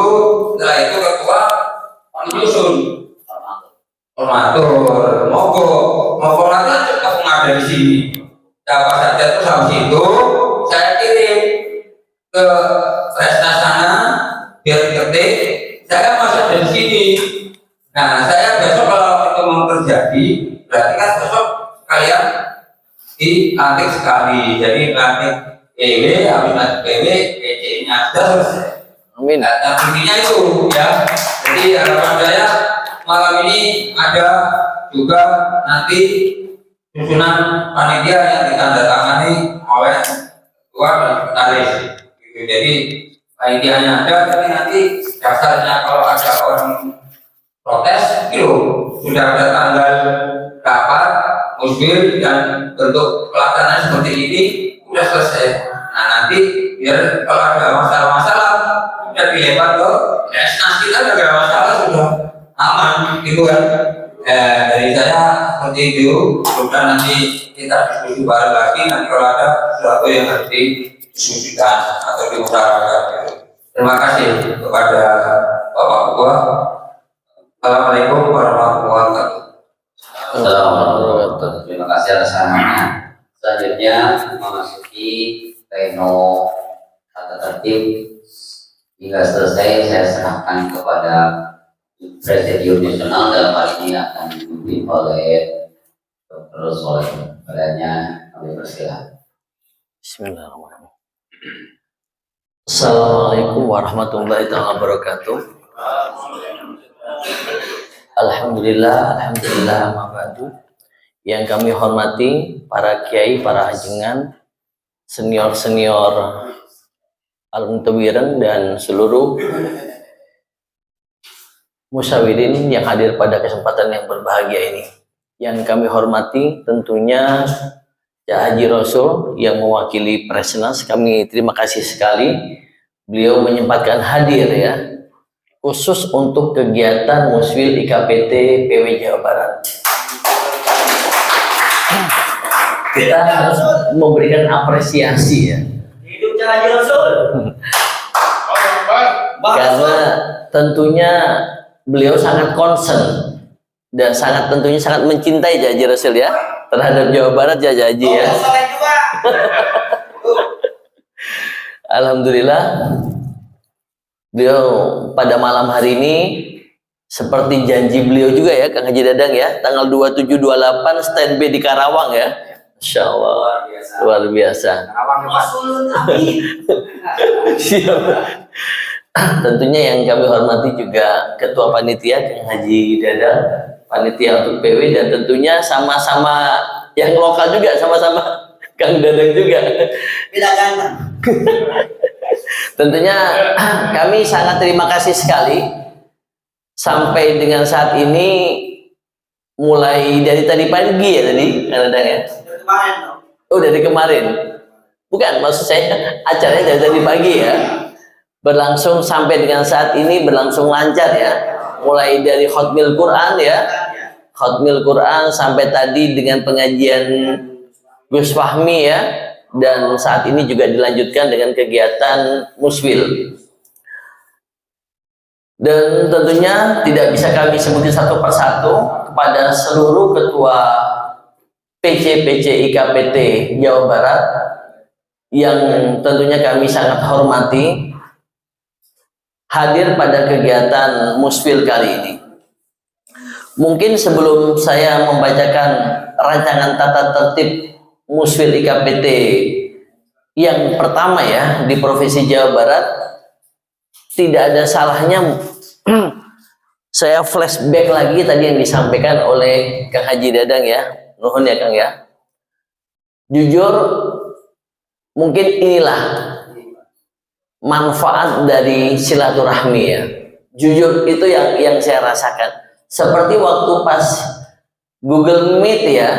setelah itu ketua menyusun formatur, mogok nanti cukup ada di sini. Siapa saja terus habis itu saya kirim ke Resna sana biar diketik. Saya masih ada di sini. Nah, saya besok kalau itu mau terjadi, berarti kan besok kalian dilantik sekali. Jadi lantik PW, habis lantik PW, PC-nya sudah selesai.
Amin.
Nah, intinya itu ya. Jadi harapan saya malam ini ada juga nanti susunan panitia yang ditandatangani oleh ketua dan sekretaris. Gitu. Jadi panitianya ada, tapi nanti dasarnya kalau ada orang protes, gitu, sudah ada tanggal rapat, musbil dan bentuk pelaksanaan seperti ini sudah selesai. Nah, nanti biar kalau ada masalah-masalah sudah dilempar ke Resnas, kita ada masalah sudah aman, gitu kan. Dari saya seperti itu. Semoga nanti kita diskusi bareng lagi. Nanti kalau ada sesuatu yang harus didiskusikan atau diutarakan, gitu. Terima kasih kepada Bapak Ketua. Assalamualaikum warahmatullahi wabarakatuh.
Assalamualaikum. Terima kasih atas sarannya. Selanjutnya memasuki pleno tata tertib. Hingga selesai saya serahkan kepada Presidium Nasional, dalam hal ini akan dipimpin oleh Dr. Soleh. Padanya kami persilakan.
Bismillahirrahmanirrahim. Assalamualaikum warahmatullahi wabarakatuh. Alhamdulillah, ma ba'du. Yang kami hormati para kiai, para ajengan, senior-senior al-muntawirin dan seluruh musyawirin yang hadir pada kesempatan yang berbahagia ini. Yang kami hormati tentunya Cak Haji Rasul yang mewakili Presnas. Kami terima kasih sekali beliau menyempatkan hadir ya, khusus untuk kegiatan Muswil IKPT PW Jawa Barat. Kita harus memberikan apresiasi ya.
Hidup Cak Haji Rasul.
Karena tentunya beliau sangat concern dan tentunya sangat mencintai Cak Haji Rasul ya terhadap Jawa Barat ya Cak Haji ya. Alhamdulillah beliau pada malam hari ini seperti janji beliau juga ya Kang Haji Dadang ya, tanggal 27-28 standby di Karawang ya. Masya Allah, luar biasa. Siap. Tentunya yang kami hormati juga Ketua Panitia Kang Haji Dadang, Panitia untuk PW, dan tentunya sama-sama yang lokal juga, sama-sama Kang Dadang juga.
Tidak ganteng.
Tentunya kami sangat terima kasih sekali sampai dengan saat ini, mulai dari tadi pagi ya tadi Kang Dadang ya.
Kemarin dong.
Oh dari kemarin, bukan maksud saya acaranya dari tadi pagi ya, berlangsung sampai dengan saat ini berlangsung lancar ya, mulai dari khotmil Quran ya, khotmil Quran sampai tadi dengan pengajian Gus Fahmi ya, dan saat ini juga dilanjutkan dengan kegiatan muswil. Dan tentunya tidak bisa kami sebutin satu persatu kepada seluruh ketua PC IKPT Jawa Barat yang tentunya kami sangat hormati hadir pada kegiatan musfil kali ini. Mungkin sebelum saya membacakan rancangan tata tertib musfil IKPT yang pertama ya di Provinsi Jawa Barat, tidak ada salahnya saya flashback lagi tadi yang disampaikan oleh Kang Haji Dadang ya. Nuhun ya Kang ya. Jujur mungkin inilah manfaat dari silaturahmi ya. Jujur itu yang saya rasakan. Seperti waktu pas Google Meet ya,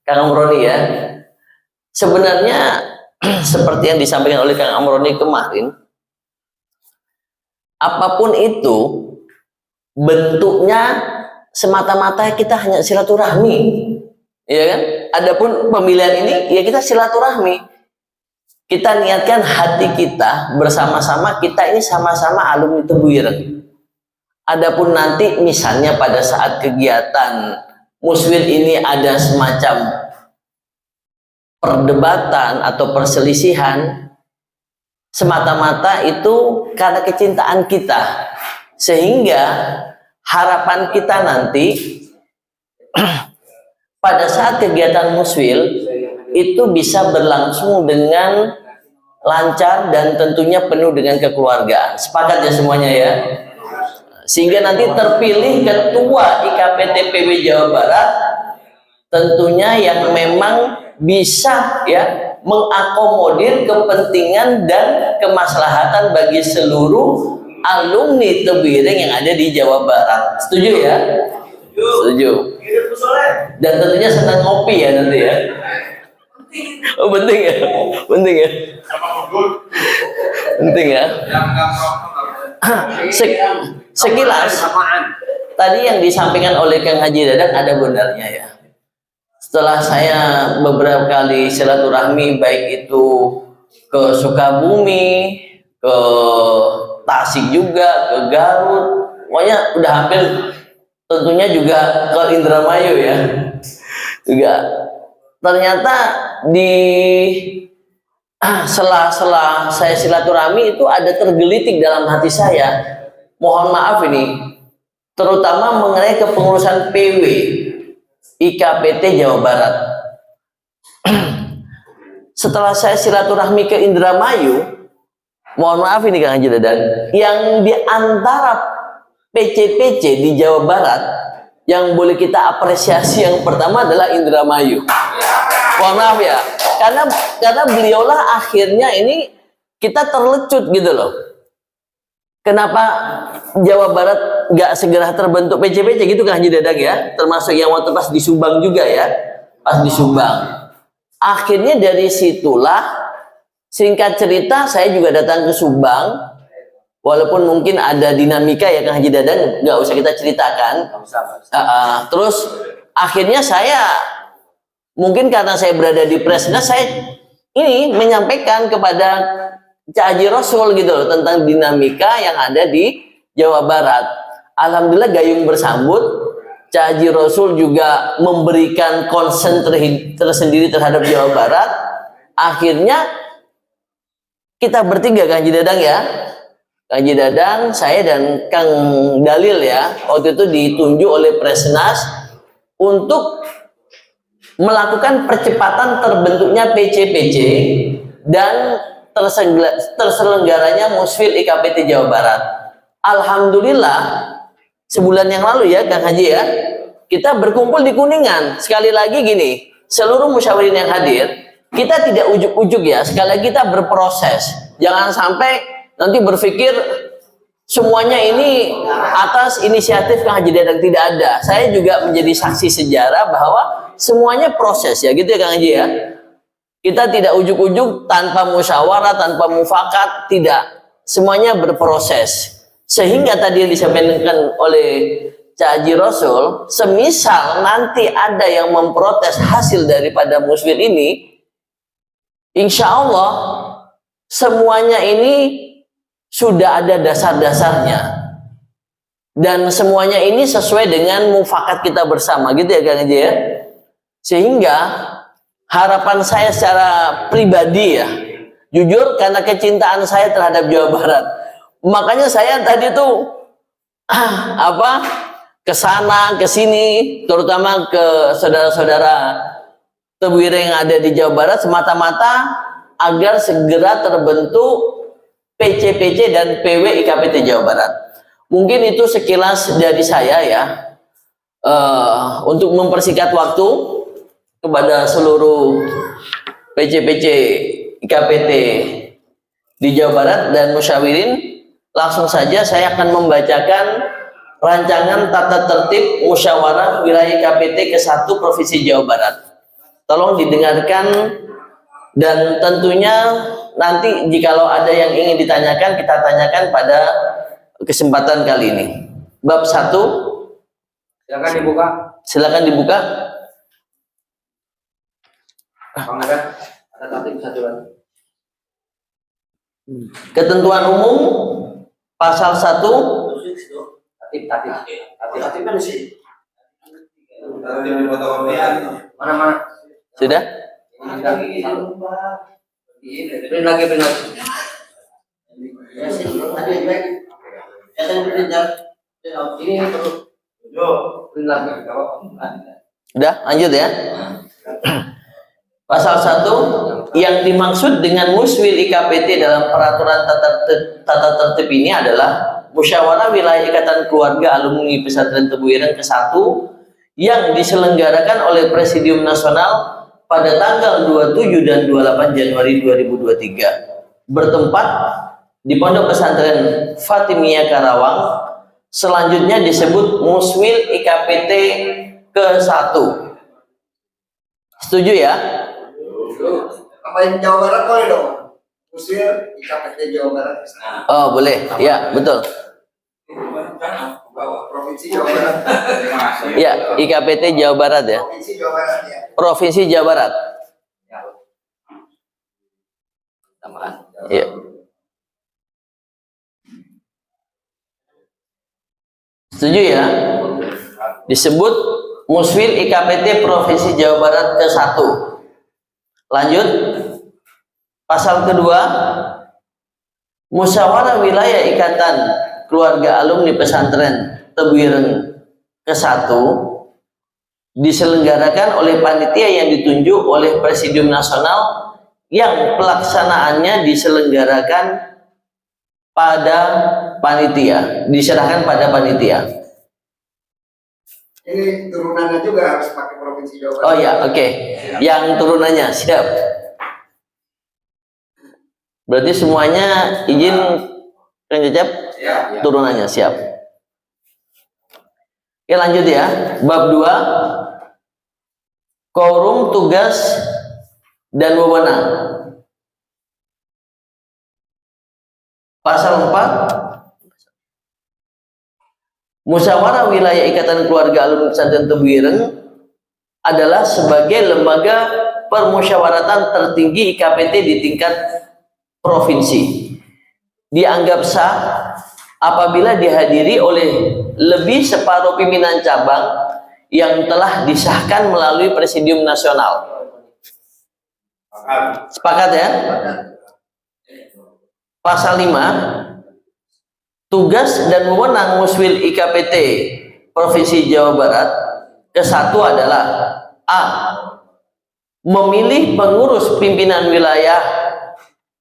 Kang Amroni ya. Sebenarnya seperti yang disampaikan oleh Kang Amroni kemarin, apapun itu bentuknya semata-mata kita hanya silaturahmi. Ya kan? Adapun pemilihan ini ya kita silaturahmi. Kita niatkan hati kita bersama-sama, kita ini sama-sama alumni Tebu Ireng. Adapun nanti misalnya pada saat kegiatan muswil ini ada semacam perdebatan atau perselisihan, semata-mata itu karena kecintaan kita, sehingga harapan kita nanti pada saat kegiatan muswil itu bisa berlangsung dengan lancar dan tentunya penuh dengan kekeluargaan. Sepakat ya semuanya ya? Sehingga nanti terpilih ketua IKPT PW Jawa Barat tentunya yang memang bisa ya mengakomodir kepentingan dan kemaslahatan bagi seluruh alumni Tebu Ireng yang ada di Jawa Barat. Setuju ya? Setuju. Dan tentunya senang ngopi ya nanti ya. Oh penting ya, penting ya, penting ya. Sekilas tadi yang disampaikan oleh Kang Haji Dadang ada benarnya ya. Setelah saya beberapa kali silaturahmi baik itu ke Sukabumi, ke Tasik juga, ke Garut, pokoknya udah hampir, tentunya juga ke Indramayu ya. Juga ternyata di sela-sela saya silaturahmi itu ada tergelitik dalam hati saya. Mohon maaf ini, terutama mengenai kepengurusan PW IKPT Jawa Barat. Setelah saya silaturahmi ke Indramayu, mohon maaf ini Kang Haji Dadang, yang di antara PC-PC di Jawa Barat yang boleh kita apresiasi yang pertama adalah Indramayu. Mohon maaf ya, karena beliaulah akhirnya ini kita terlecut gitu loh. Kenapa Jawa Barat nggak segera terbentuk PC-PC gitu Kang Haji Dadang ya? Termasuk yang waktu pas di Subang juga ya, pas di Subang. Akhirnya dari situlah, singkat cerita saya juga datang ke Subang. Walaupun mungkin ada dinamika ya Kang Haji Dadang, nggak usah kita ceritakan. Terus akhirnya saya, mungkin karena saya berada di Presnas, saya ini menyampaikan kepada Cak Haji Rasul gitu loh, tentang dinamika yang ada di Jawa Barat. Alhamdulillah gayung bersambut, Cak Haji Rasul juga memberikan concern tersendiri terhadap Jawa Barat. Akhirnya kita bertiga, Kang Haji Dadang ya. Kang Haji Dadang, saya dan Kang Dalil ya, waktu itu ditunjuk oleh Presnas untuk melakukan percepatan terbentuknya PCPC dan terselenggaranya Musfil IKPT Jawa Barat. Alhamdulillah sebulan yang lalu ya Kang Haji ya, kita berkumpul di Kuningan. Sekali lagi gini, seluruh musyawirin yang hadir, kita tidak ujuk-ujuk ya, sekali lagi kita berproses. Jangan sampai nanti berpikir semuanya ini atas inisiatif Kang Haji Dadang, tidak ada. Saya juga menjadi saksi sejarah bahwa semuanya proses ya, gitu ya Kang Haji ya. Kita tidak ujuk-ujuk tanpa musyawarah, tanpa mufakat, tidak. Semuanya berproses. Sehingga tadi yang disampaikan oleh Cak Haji Rasul, semisal nanti ada yang memprotes hasil daripada Musfil ini, insya Allah semuanya ini sudah ada dasar-dasarnya. Dan semuanya ini sesuai dengan mufakat kita bersama, gitu ya Kang Haji ya. Sehingga harapan saya secara pribadi ya, jujur karena kecintaan saya terhadap Jawa Barat, makanya saya tadi tuh kesana kesini, terutama ke saudara-saudara Tebu Ireng yang ada di Jawa Barat, semata-mata agar segera terbentuk PCPC dan PW IKPT Jawa Barat. Mungkin itu sekilas dari saya ya, untuk mempersingkat waktu kepada seluruh PCPC IKPT di Jawa Barat dan musyawirin, langsung saja saya akan membacakan rancangan tata tertib musyawarah wilayah IKPT ke-1 Provinsi Jawa Barat. Tolong didengarkan dan tentunya nanti jikalau ada yang ingin ditanyakan, kita tanyakan pada kesempatan kali ini. Bab 1,
Silakan dibuka.
silakan dibuka.
Ada tatip satu lagi.
Ketentuan umum pasal 1.
Tatip kan di sini. Mana?
Sudah?
Print lagi. Print lagi.
Sudah, lanjut ya. Pasal 1, yang dimaksud dengan Muswil IKPT dalam peraturan tata tertib ini adalah musyawarah wilayah ikatan keluarga alumni pesantren Tebu Ireng ke-1 yang diselenggarakan oleh Presidium Nasional pada tanggal 27 dan 28 Januari 2023 bertempat di Pondok Pesantren Fatimiyah Karawang, selanjutnya disebut Muswil IKPT ke-1. Setuju ya?
Apain Jawa Barat boleh dong? Musir IKPT Jawa Barat.
Oh boleh, ya betul.
Provinsi Jawa Barat.
Ya, IKPT Jawa Barat ya.
Provinsi Jawa Barat ya.
Provinsi Jawa Barat. Ya. Setuju ya? Disebut Muswil IKPT Provinsi Jawa Barat ke-1. Lanjut. Pasal kedua, musyawarah wilayah ikatan keluarga alumni pesantren Tebu Ireng ke-1 diselenggarakan oleh panitia yang ditunjuk oleh Presidium Nasional yang pelaksanaannya diselenggarakan pada panitia, diserahkan pada panitia.
Ini turunannya juga harus pakai Provinsi Jawa Barat.
Oh ya, oke. Yang turunannya siap. Berarti semuanya izin Kang Cecep?
Ya.
Turunannya siap. Oke, lanjut ya. Bab 2. Quorum, tugas dan wewenang. Pasal 4. Musyawarah wilayah ikatan keluarga alumni pesantren Tebu Ireng adalah sebagai lembaga permusyawaratan tertinggi IKPT di tingkat provinsi. Dianggap sah apabila dihadiri oleh lebih separuh pimpinan cabang yang telah disahkan melalui Presidium Nasional. Sepakat ya? Pasal 5, tugas dan wewenang Muswil IKPT Provinsi Jawa Barat ke-1 adalah A. Memilih pengurus pimpinan wilayah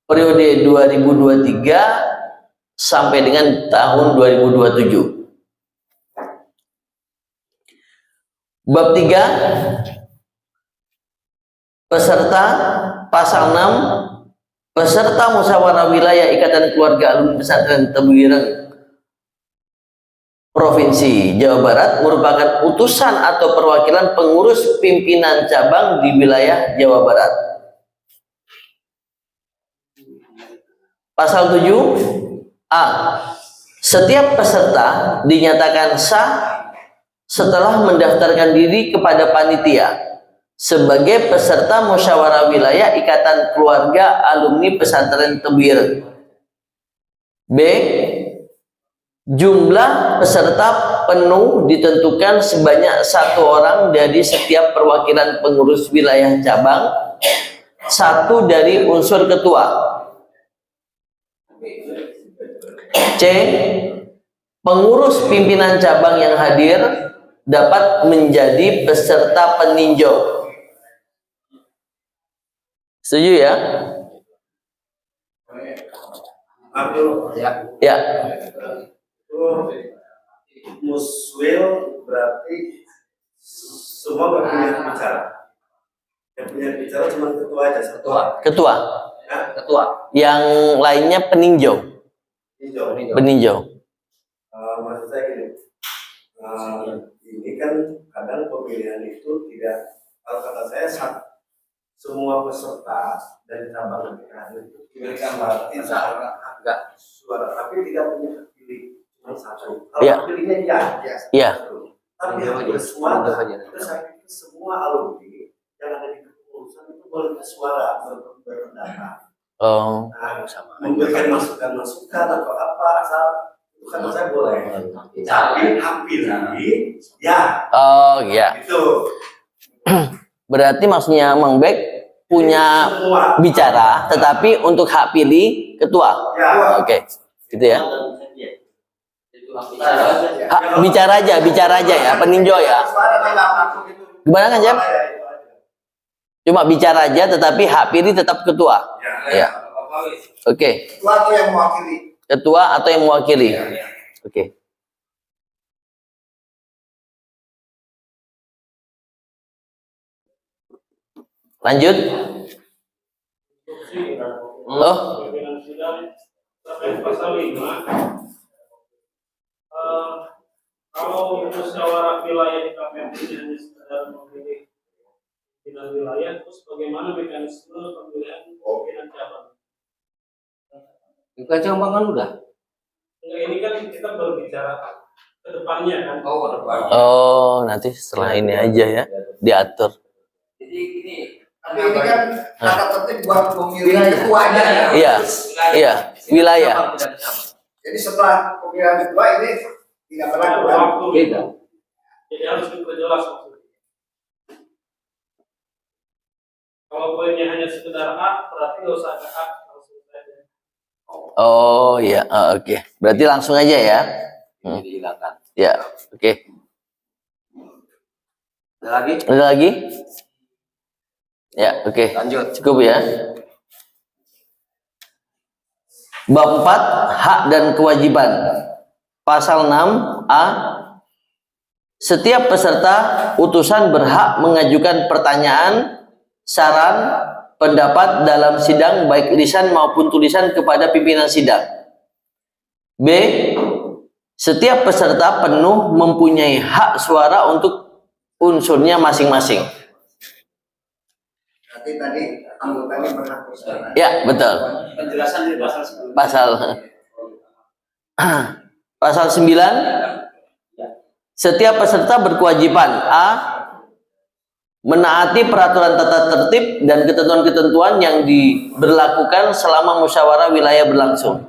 periode 2023 sampai dengan tahun 2027. Bab 3, peserta. Pasal 6, peserta musyawarah wilayah Ikatan Keluarga Alumni Pesantren Tebu Ireng Provinsi Jawa Barat merupakan utusan atau perwakilan pengurus pimpinan cabang di wilayah Jawa Barat. Pasal 7 A. Setiap peserta dinyatakan sah setelah mendaftarkan diri kepada panitia sebagai peserta musyawarah wilayah Ikatan Keluarga Alumni Pesantren Tebu Ireng. B. Jumlah peserta penuh ditentukan sebanyak 1 orang dari setiap perwakilan pengurus wilayah cabang, 1 dari unsur ketua. C. Pengurus pimpinan cabang yang hadir dapat menjadi peserta peninjau. Setuju ya? Ya.
Muswil berarti semua berpunya bicara. Yang punya bicara cuma ketua aja,
Ketua.
Ketua.
Yang lainnya peninjau. Peninjau.
Maksud saya gini, ini kan kadang pemilihan itu tidak, kalau kata saya semua peserta dari cabang itu diberikan suara, tapi tidak punya hak pilih cuma 1. Kalau
Ya.
pilihnya iya.
Iya.
Tapi hak bersuara, itu saya pikir semua alumni yang ada di kepengurusan itu boleh bersuara, berpendapat.
Oh.
Memberikan masukan atau apa, asal itu kan saya boleh. Tapi hak pilih, ya.
Oh iya.
Itu.
Berarti maksudnya Mang Bek punya bicara, tetapi untuk hak pilih ketua.
Ya.
Oke, gitu ya. Hak bicara aja ya, peninjau ya. Gimana kan Jam? Cuma bicara aja, tetapi hak pilih tetap ketua. Ya. Oke.
Ketua atau yang mewakili.
Ketua atau yang mewakili. Oke. Lanjut. Oh.
Pasal 5, kalau musyawarah wilayah di KPMD hanya sekedar memilih pimpinan wilayah, terus bagaimana mekanisme pemilihan pimpinan cabang?
Bukan cabang kan udah.
Enggak, ini kan kita berbicara ke depannya kan.
Oh, ke depan.
Oh, nanti setelah ini aja ya diatur.
Jadi ini
Tapi ini kan tata tertib buat pemilihan ketuanya ya.
Iya. Iya, wilayah.
Jadi setelah pemilihan ketua ini tidak berlaku kan?
Waktu
Beda.
Jadi harus diperjelas maksudnya. Kalau poinnya hanya sekedar A, berarti nggak usah ada A, langsung saja.
Oh iya, oke. Berarti langsung aja ya.
Dihilangkan.
Ya, oke.
Ada lagi?
Ada lagi? Ya, oke.
Lanjut.
Cukup ya. Bab 4, hak dan kewajiban. Pasal 6A. Setiap peserta utusan berhak mengajukan pertanyaan, saran, pendapat dalam sidang baik lisan maupun tulisan kepada pimpinan sidang. B. Setiap peserta penuh mempunyai hak suara untuk unsurnya masing-masing.
Berarti tadi anggotanya berhak bersuara.
Ya, betul.
Penjelasan di pasal sebelumnya.
Pasal 9. Setiap peserta berkewajiban A. Menaati peraturan tata tertib dan ketentuan-ketentuan yang diberlakukan selama musyawarah wilayah berlangsung.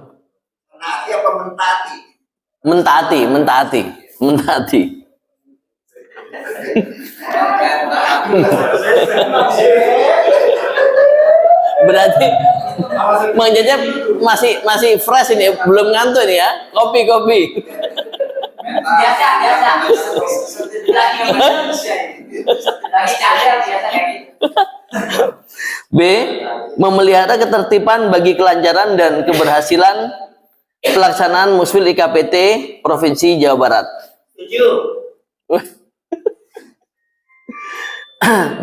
Menaati apa mentaati?
Mentaati. Berarti Mang Jajab masih fresh ini, belum ngantuk ini ya. Kopi.
Biasa. Lagi cadel biasa kayak gitu.
B. Memelihara ketertiban bagi kelancaran dan keberhasilan pelaksanaan Musfil IKPT Provinsi Jawa Barat.
Setuju.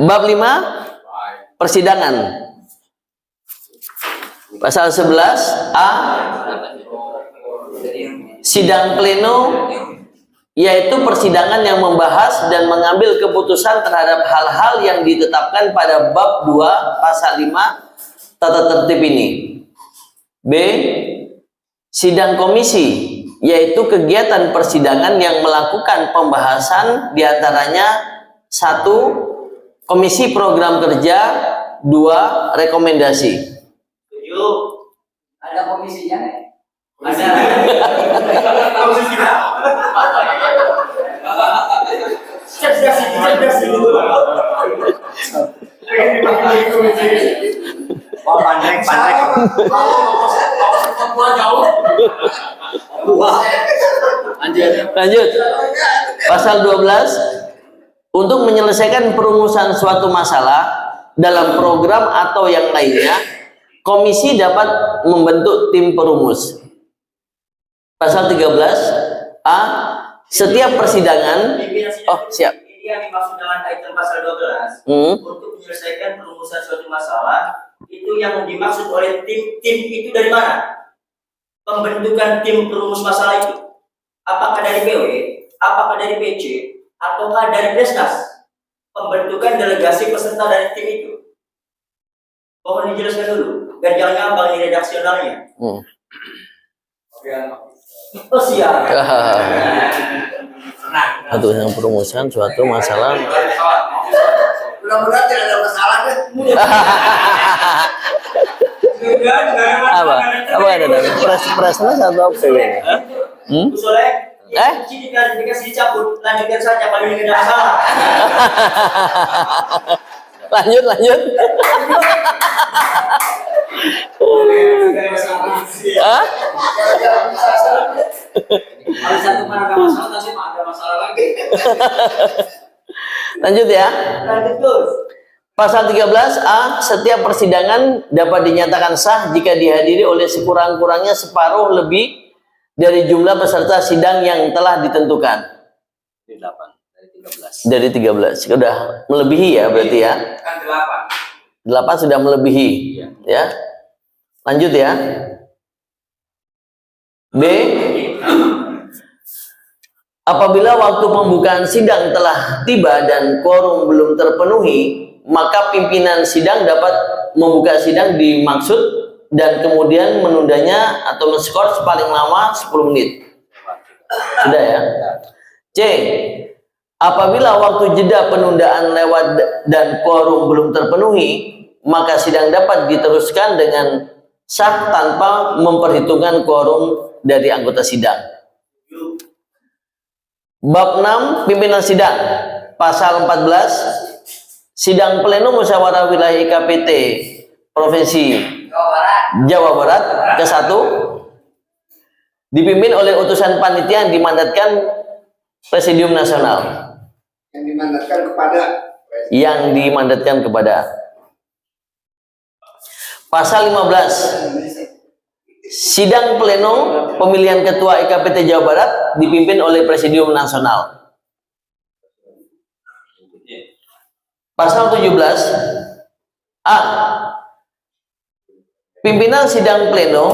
Bab 5 persidangan. Pasal 11 A sidang pleno, yaitu persidangan yang membahas dan mengambil keputusan terhadap hal-hal yang ditetapkan pada bab 2 pasal 5 tata tertib ini. B. Sidang komisi, yaitu kegiatan persidangan yang melakukan pembahasan diantaranya 1. Komisi program kerja, 2. Rekomendasi.
Setuju. Ada komisinya nih? Ada. Cerdas gitu.
Oh, pandai.
Lanjut. Pasal 12. Untuk menyelesaikan perumusan suatu masalah dalam program atau yang lainnya, komisi dapat membentuk tim perumus. Pasal 13 A. Setiap persidangan. Oh, siap.
Ini yang dimaksud dengan item pasal 12. Untuk menyelesaikan perumusan suatu masalah, itu yang dimaksud oleh tim itu dari mana? Pembentukan tim perumus masalah itu apakah dari PW, apakah dari PC, ataukah dari Presnas? Pembentukan delegasi peserta dari tim itu. Mohon dijelaskan dulu, biar jangan ngambang di redaksionalnya. Oh siap.
Untuk yang perumusan suatu masalah.
Mudah-mudahan tidak ada masalah deh.
Apa ada dari Presnas atau PW?
Usulnya Ini klarifikasi dicabut, lanjutkan saja kalau ini tidak masalah.
Lanjut. Hah?
Kalau satu mana masalah, nanti ada masalah lagi.
Lanjut ya.
Lanjut terus.
Pasal 13A, setiap persidangan dapat dinyatakan sah jika dihadiri oleh sekurang-kurangnya separuh lebih dari jumlah peserta sidang yang telah ditentukan. Dari 13. Sudah melebihi ya berarti ya.
Kan
8 sudah melebihi. Ya. Lanjut ya. B. Apabila waktu pembukaan sidang telah tiba dan quorum belum terpenuhi, maka pimpinan sidang dapat membuka sidang dimaksud dan kemudian menundanya atau men-skor paling lama 10 menit. Sudah ya. C. Apabila waktu jeda penundaan lewat dan quorum belum terpenuhi, maka sidang dapat diteruskan dengan sah tanpa memperhitungkan quorum dari anggota sidang. Bab 6 pimpinan sidang. Pasal 14 sidang pleno musyawarah wilayah IKPT Provinsi Jawa Barat ke-1 dipimpin oleh utusan panitia yang dimandatkan Presidium Nasional. Yang dimandatkan kepada. Pasal 15 sidang pleno pemilihan ketua IKPT Jawa Barat dipimpin oleh Presidium Nasional. Pasal 17 A. Pimpinan sidang pleno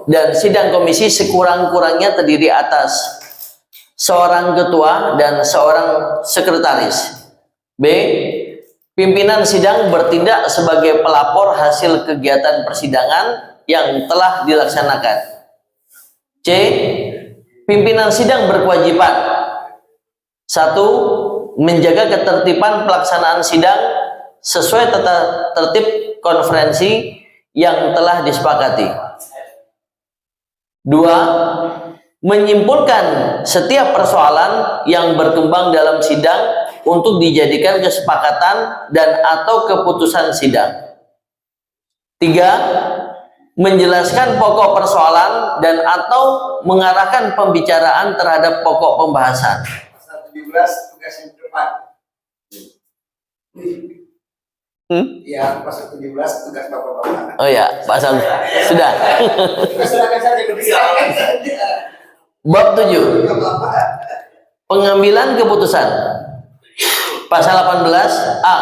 dan sidang komisi sekurang-kurangnya terdiri atas seorang ketua dan seorang sekretaris. B. Pimpinan sidang bertindak sebagai pelapor hasil kegiatan persidangan yang telah dilaksanakan. C. Pimpinan sidang berkewajiban 1. Menjaga ketertiban pelaksanaan sidang sesuai tata tertib konferensi yang telah disepakati. 2. Menyimpulkan setiap persoalan yang berkembang dalam sidang untuk dijadikan kesepakatan dan atau keputusan sidang. 3. menjelaskan pokok persoalan dan atau mengarahkan pembicaraan terhadap pokok pembahasan.
Pasal 17 tugas yang depan. Ya, pasal 17 tugas bapak-bapak.
Oh ya, pasal sudah.
Silakan saja
Bab 7. Pengambilan keputusan. Pasal 18 A.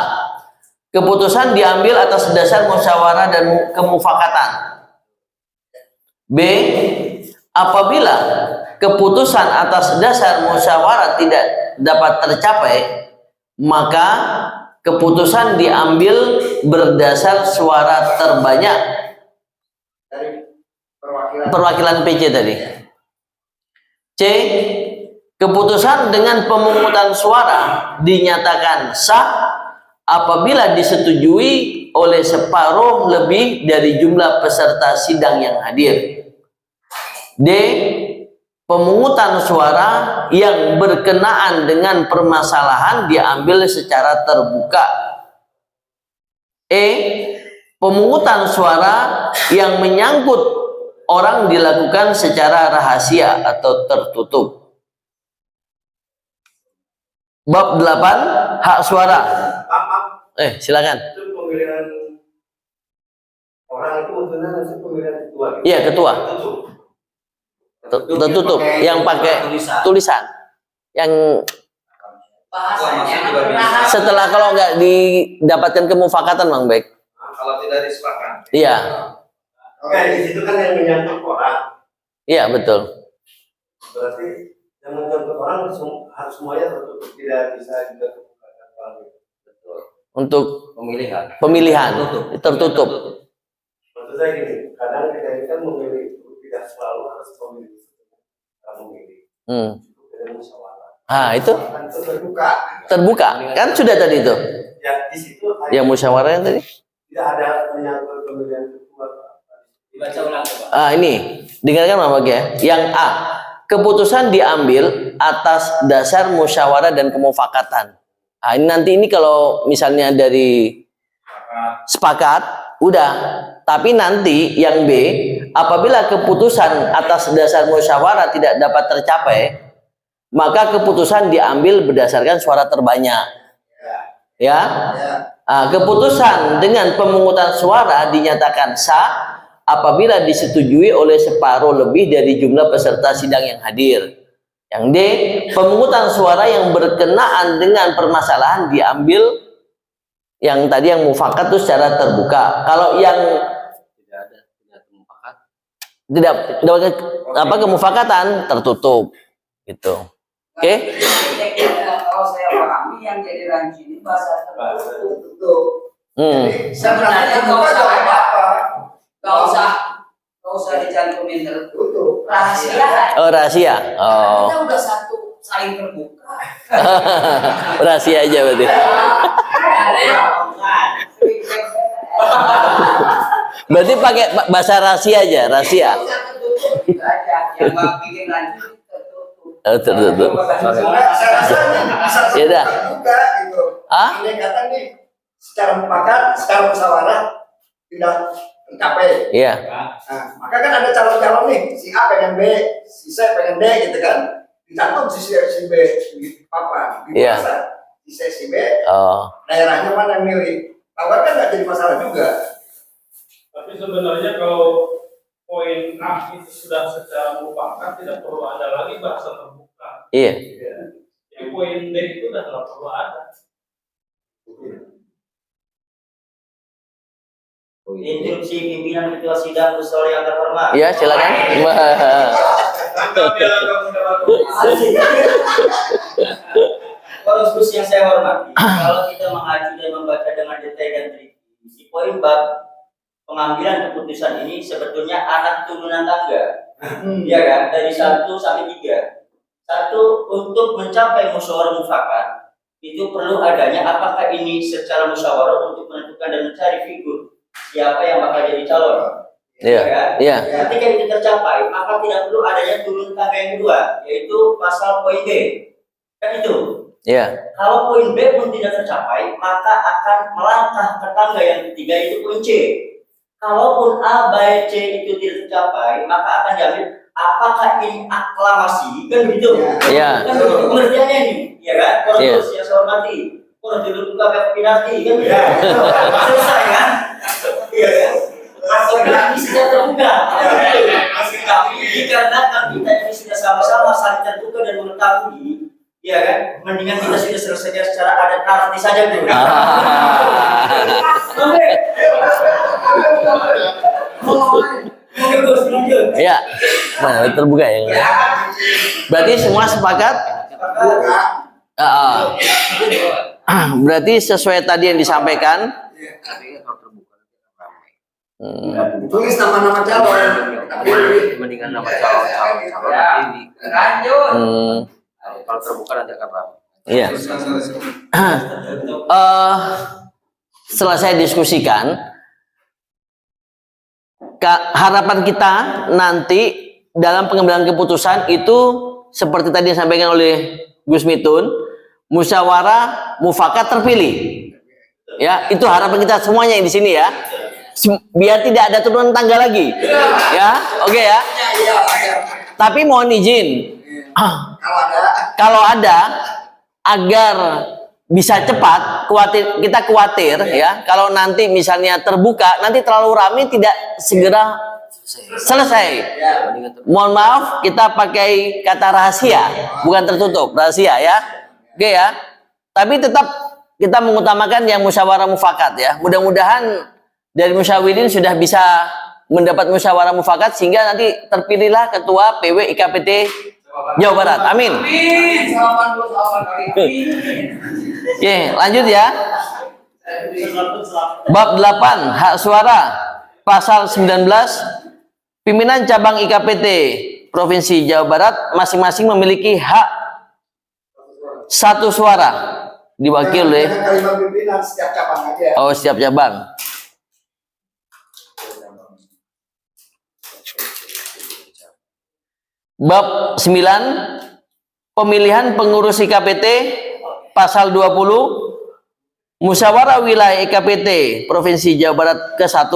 Keputusan diambil atas dasar musyawarah dan kemufakatan. B. Apabila keputusan atas dasar musyawarah tidak dapat tercapai, maka keputusan diambil berdasar suara terbanyak. Perwakilan PC tadi. C. Keputusan dengan pemungutan suara dinyatakan sah apabila disetujui oleh separuh lebih dari jumlah peserta sidang yang hadir. D. Pemungutan suara yang berkenaan dengan permasalahan diambil secara terbuka. E. Pemungutan suara yang menyangkut orang dilakukan secara rahasia atau tertutup. Bab 8 hak suara. Silakan.
Itu pemilihan orang itu maksudnya nanti pemilihan ketua.
Iya, ketua. Tertutup yang pakai tulisan. Yang setelah kalau nggak didapatkan kemufakatan, Bang Baik.
Kalau tidak disepakati.
Iya.
Oke, di situ kan yang menyangkut orang.
Iya, betul.
Berarti yang menyangkut orang harus semuanya tertutup, tidak bisa juga kebukaan. Betul.
Untuk pemilihan tertutup.
Maksud saya gini, kadang kita ini kan memilih itu tidak selalu harus memilih. Tidak musyawarah.
Itu
kan terbuka.
terbuka. Kan sudah tadi itu.
Ya, di situ
Yang musyawarah yang tadi.
tidak ada menyangkut pemilihan ketua. Dibaca ulang coba.
Ini dengarkan Bang ya. Yang A. Keputusan diambil atas dasar musyawarah dan kemufakatan. Nanti ini kalau misalnya dari sepakat, udah. Tapi nanti yang B, apabila keputusan atas dasar musyawarah tidak dapat tercapai, maka keputusan diambil berdasarkan suara terbanyak. Ya. Keputusan dengan pemungutan suara dinyatakan sah apabila disetujui oleh separuh lebih dari jumlah peserta sidang yang hadir. Yang D, pemungutan suara yang berkenaan dengan permasalahan diambil yang tadi yang mufakat itu secara terbuka. Kalau yang tidak apa kemufakatan tertutup gitu. Oke?
Kalau saya pahami yang jadi ranci ini bahasa tertutup.
Sebenarnya
Gak usah dicantumin tertutup. Rahasia.
Oh, rahasia. Oh.
Kita udah satu saling terbuka.
Rahasia aja berarti. Berarti pakai bahasa rahasia aja, rahasia.
Yang bikin lanjut
tertutup.
Ya dah. Ini kata nih secara mufakat, secara musyawarah tidak tercapai.
Iya.
Nah, maka kan ada calon-calon nih, si A pengen B, si C pengen D gitu kan. Dicantum si B di papan, di masa si C si B. Daerahnya mana yang milih? Awal kan nggak jadi masalah juga.
Tapi sebenarnya kalau poin A itu sudah secara mufakat tidak perlu ada lagi bahasa terbuka.
Iya.
Yang poin D itu sudah tidak perlu ada.
Instruksi pimpinan ketua sidang Musyawarah yang terhormat.
Iya, silakan.
Kalau yang saya hormati, kalau kita mengacu dan membaca dengan detail dan teliti, si poin bab pengambilan keputusan ini sebetulnya anak turunan tangga, ya kan, dari 1 sampai 3. 1, untuk mencapai musyawarah mufakat itu perlu adanya apakah ini secara musyawarah untuk menentukan dan mencari figur siapa yang bakal jadi calon.
Iya. Iya.
Ketika itu tercapai, maka tidak perlu adanya turun tangga yang kedua, yaitu pasal poin B. Kan itu.
Iya.
Kalau poin B pun tidak tercapai, maka akan melangkah ke tangga yang ketiga, itu poin C. Kalaupun A, B, C itu tidak tercapai, maka akan diambil apakah ini aklamasi, kan begitu?
Iya.
Kan begitu pengertiannya ini, ya kan? Kalau
Iya.
terus yang saya hormati, kalau dulu buka penalti, kan begitu? Selesai kan? Iya kan? Apabila ini sudah terbuka, tapi dikarenakan kita ini sudah sama-sama saling terbuka dan mengetahui, ya kan? Mendingan kita sudah selesaikan secara adat arti saja dulu.
Ya, nah, terbuka ya. Berarti semua sepakat? Berarti sesuai tadi yang disampaikan.
Tulis nama-nama calon.
Mendingan nama calon ini.
Lanjut.
Kalau terbuka nanti akan ramai.
Iya. Setelah saya diskusikan, harapan kita nanti dalam pengambilan keputusan itu seperti tadi disampaikan oleh Gus Mitun, musyawarah mufakat terpilih. Ya, itu harapan kita semuanya di sini ya. Biar tidak ada turunan tangga lagi. Ya, oke ya. Tapi mohon izin, kalau ada, agar bisa cepat, kita khawatir ya, kalau nanti misalnya terbuka, nanti terlalu ramai tidak segera selesai. Mohon maaf, kita pakai kata rahasia, bukan tertutup, rahasia ya. Oke ya. Tapi tetap kita mengutamakan yang musyawarah mufakat ya. Mudah-mudahan dari musyawirin sudah bisa mendapat musyawarah mufakat sehingga nanti terpilihlah ketua PW IKPT Jawa Barat. Amin. Oke, lanjut ya. Bab 8 hak suara pasal 19, pimpinan cabang IKPT Provinsi Jawa Barat masing-masing memiliki hak satu suara diwakili oleh
Kalimat pimpinan setiap cabang aja.
oh setiap cabang. Bab 9 pemilihan pengurus IKPT pasal 20 musyawarah wilayah IKPT Provinsi Jawa Barat ke-1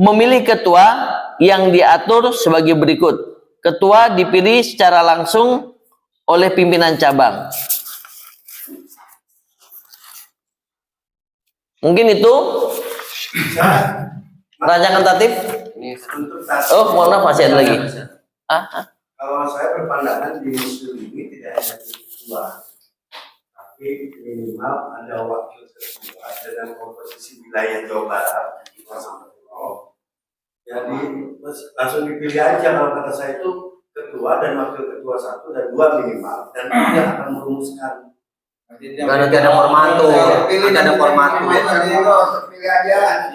memilih ketua yang diatur sebagai berikut. Ketua dipilih secara langsung oleh pimpinan cabang. Mungkin itu rancangan tatip. Oh, mohon maaf masih ada lagi.
Kalau saya berpandangan di usul ini tidak hanya ketua, tapi minimal ada wakil ketua dengan komposisi wilayah Jawa Barat. Jadi langsung dipilih aja, kalau kata saya itu ketua dan wakil ketua 1 dan 2 minimal, dan itu yang akan merumuskan.
Nanti ada formato, ada formato.
Pilih aja.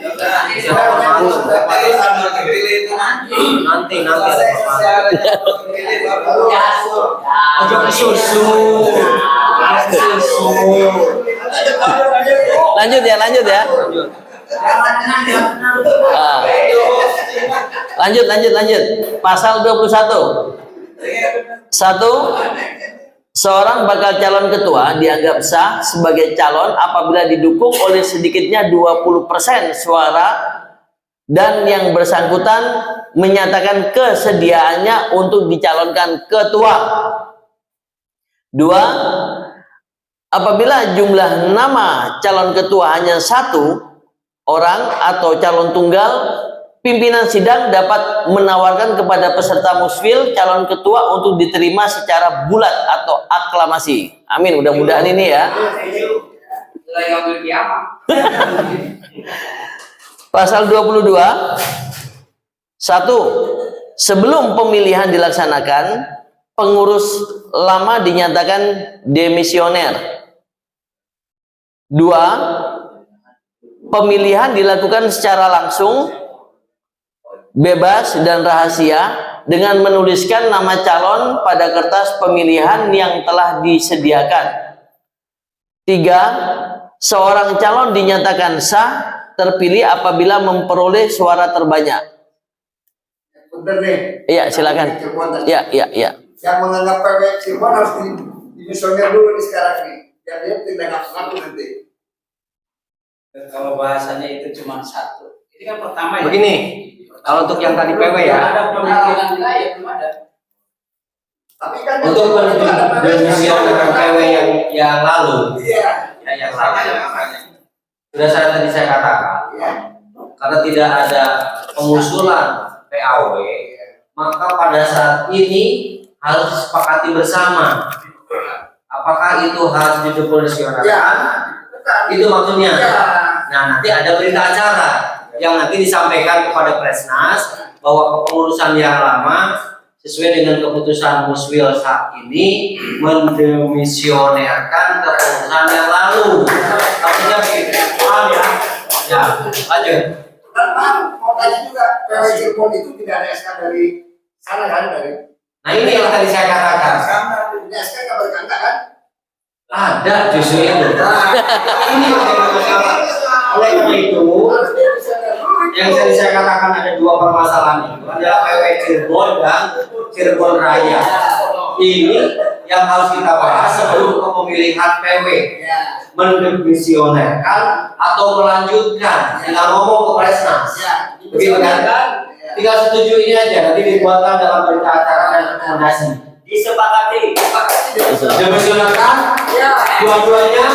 Nanti ada
Lanjut ya. Lanjut. Pasal 21. 1. Seorang bakal calon ketua dianggap sah sebagai calon apabila didukung oleh sedikitnya 20% suara dan yang bersangkutan menyatakan kesediaannya untuk dicalonkan ketua. 2. Apabila jumlah nama calon ketua hanya 1 orang atau calon tunggal, pimpinan sidang dapat menawarkan kepada peserta musfil calon ketua untuk diterima secara bulat atau aklamasi. Amin. Mudah-mudahan ini ya. Pasal 22. 1. Sebelum pemilihan dilaksanakan, pengurus lama dinyatakan demisioner. 2. Pemilihan dilakukan secara langsung, bebas dan rahasia dengan menuliskan nama calon pada kertas pemilihan yang telah disediakan. 3. Seorang calon dinyatakan sah terpilih apabila memperoleh suara terbanyak.
Bener nih.
Iya, silakan. Iya.
Yang menganggap PW Cirebon harus dimisioner dulu nih sekarang nih. Biar dia tidak ngaku nanti.
Kalau bahasanya itu cuma 1.
Ini kan pertama ya.
Begini, kalau untuk yang tadi PW ya,
Ada pemikiran wilayah belum ada.
Tapi kan
untuk mendimensionkan PW yang lalu,
iya.
ya yang sudah tadi saya katakan, karena tidak ada pengusulan PAW, maka pada saat ini harus disepakati bersama. Apakah itu harus dideposisionalkan? Itu maksudnya. Nah, nanti ada berita acara yang nanti disampaikan kepada Presnas bahwa kepengurusan yang lama sesuai dengan keputusan Muswil saat ini mendemisionerkan kepengurusan yang lalu. Maksudnya begitu. Paham ya? Ya, lanjut.
Dan mau tanya juga, PW Cirebon itu tidak ada SK dari sana kan, dari.
Nah, ini yang tadi saya katakan.
Ini SK nggak berkanta kan?
Ada justru itu. Ini oleh karena itu yang tadi saya katakan ada dua permasalahan itu adalah PW Cirebon dan Cirebon Raya. Ini yang harus kita bahas sebelum pemilihan PW. Mendefisionerkan atau melanjutkan, tinggal ngomong ke Presnas. Begitu kan? Tinggal setuju ini aja, nanti dibuatkan dalam berita acara dan rekomendasi.
Disepakati.
Defisionerkan dua-duanya.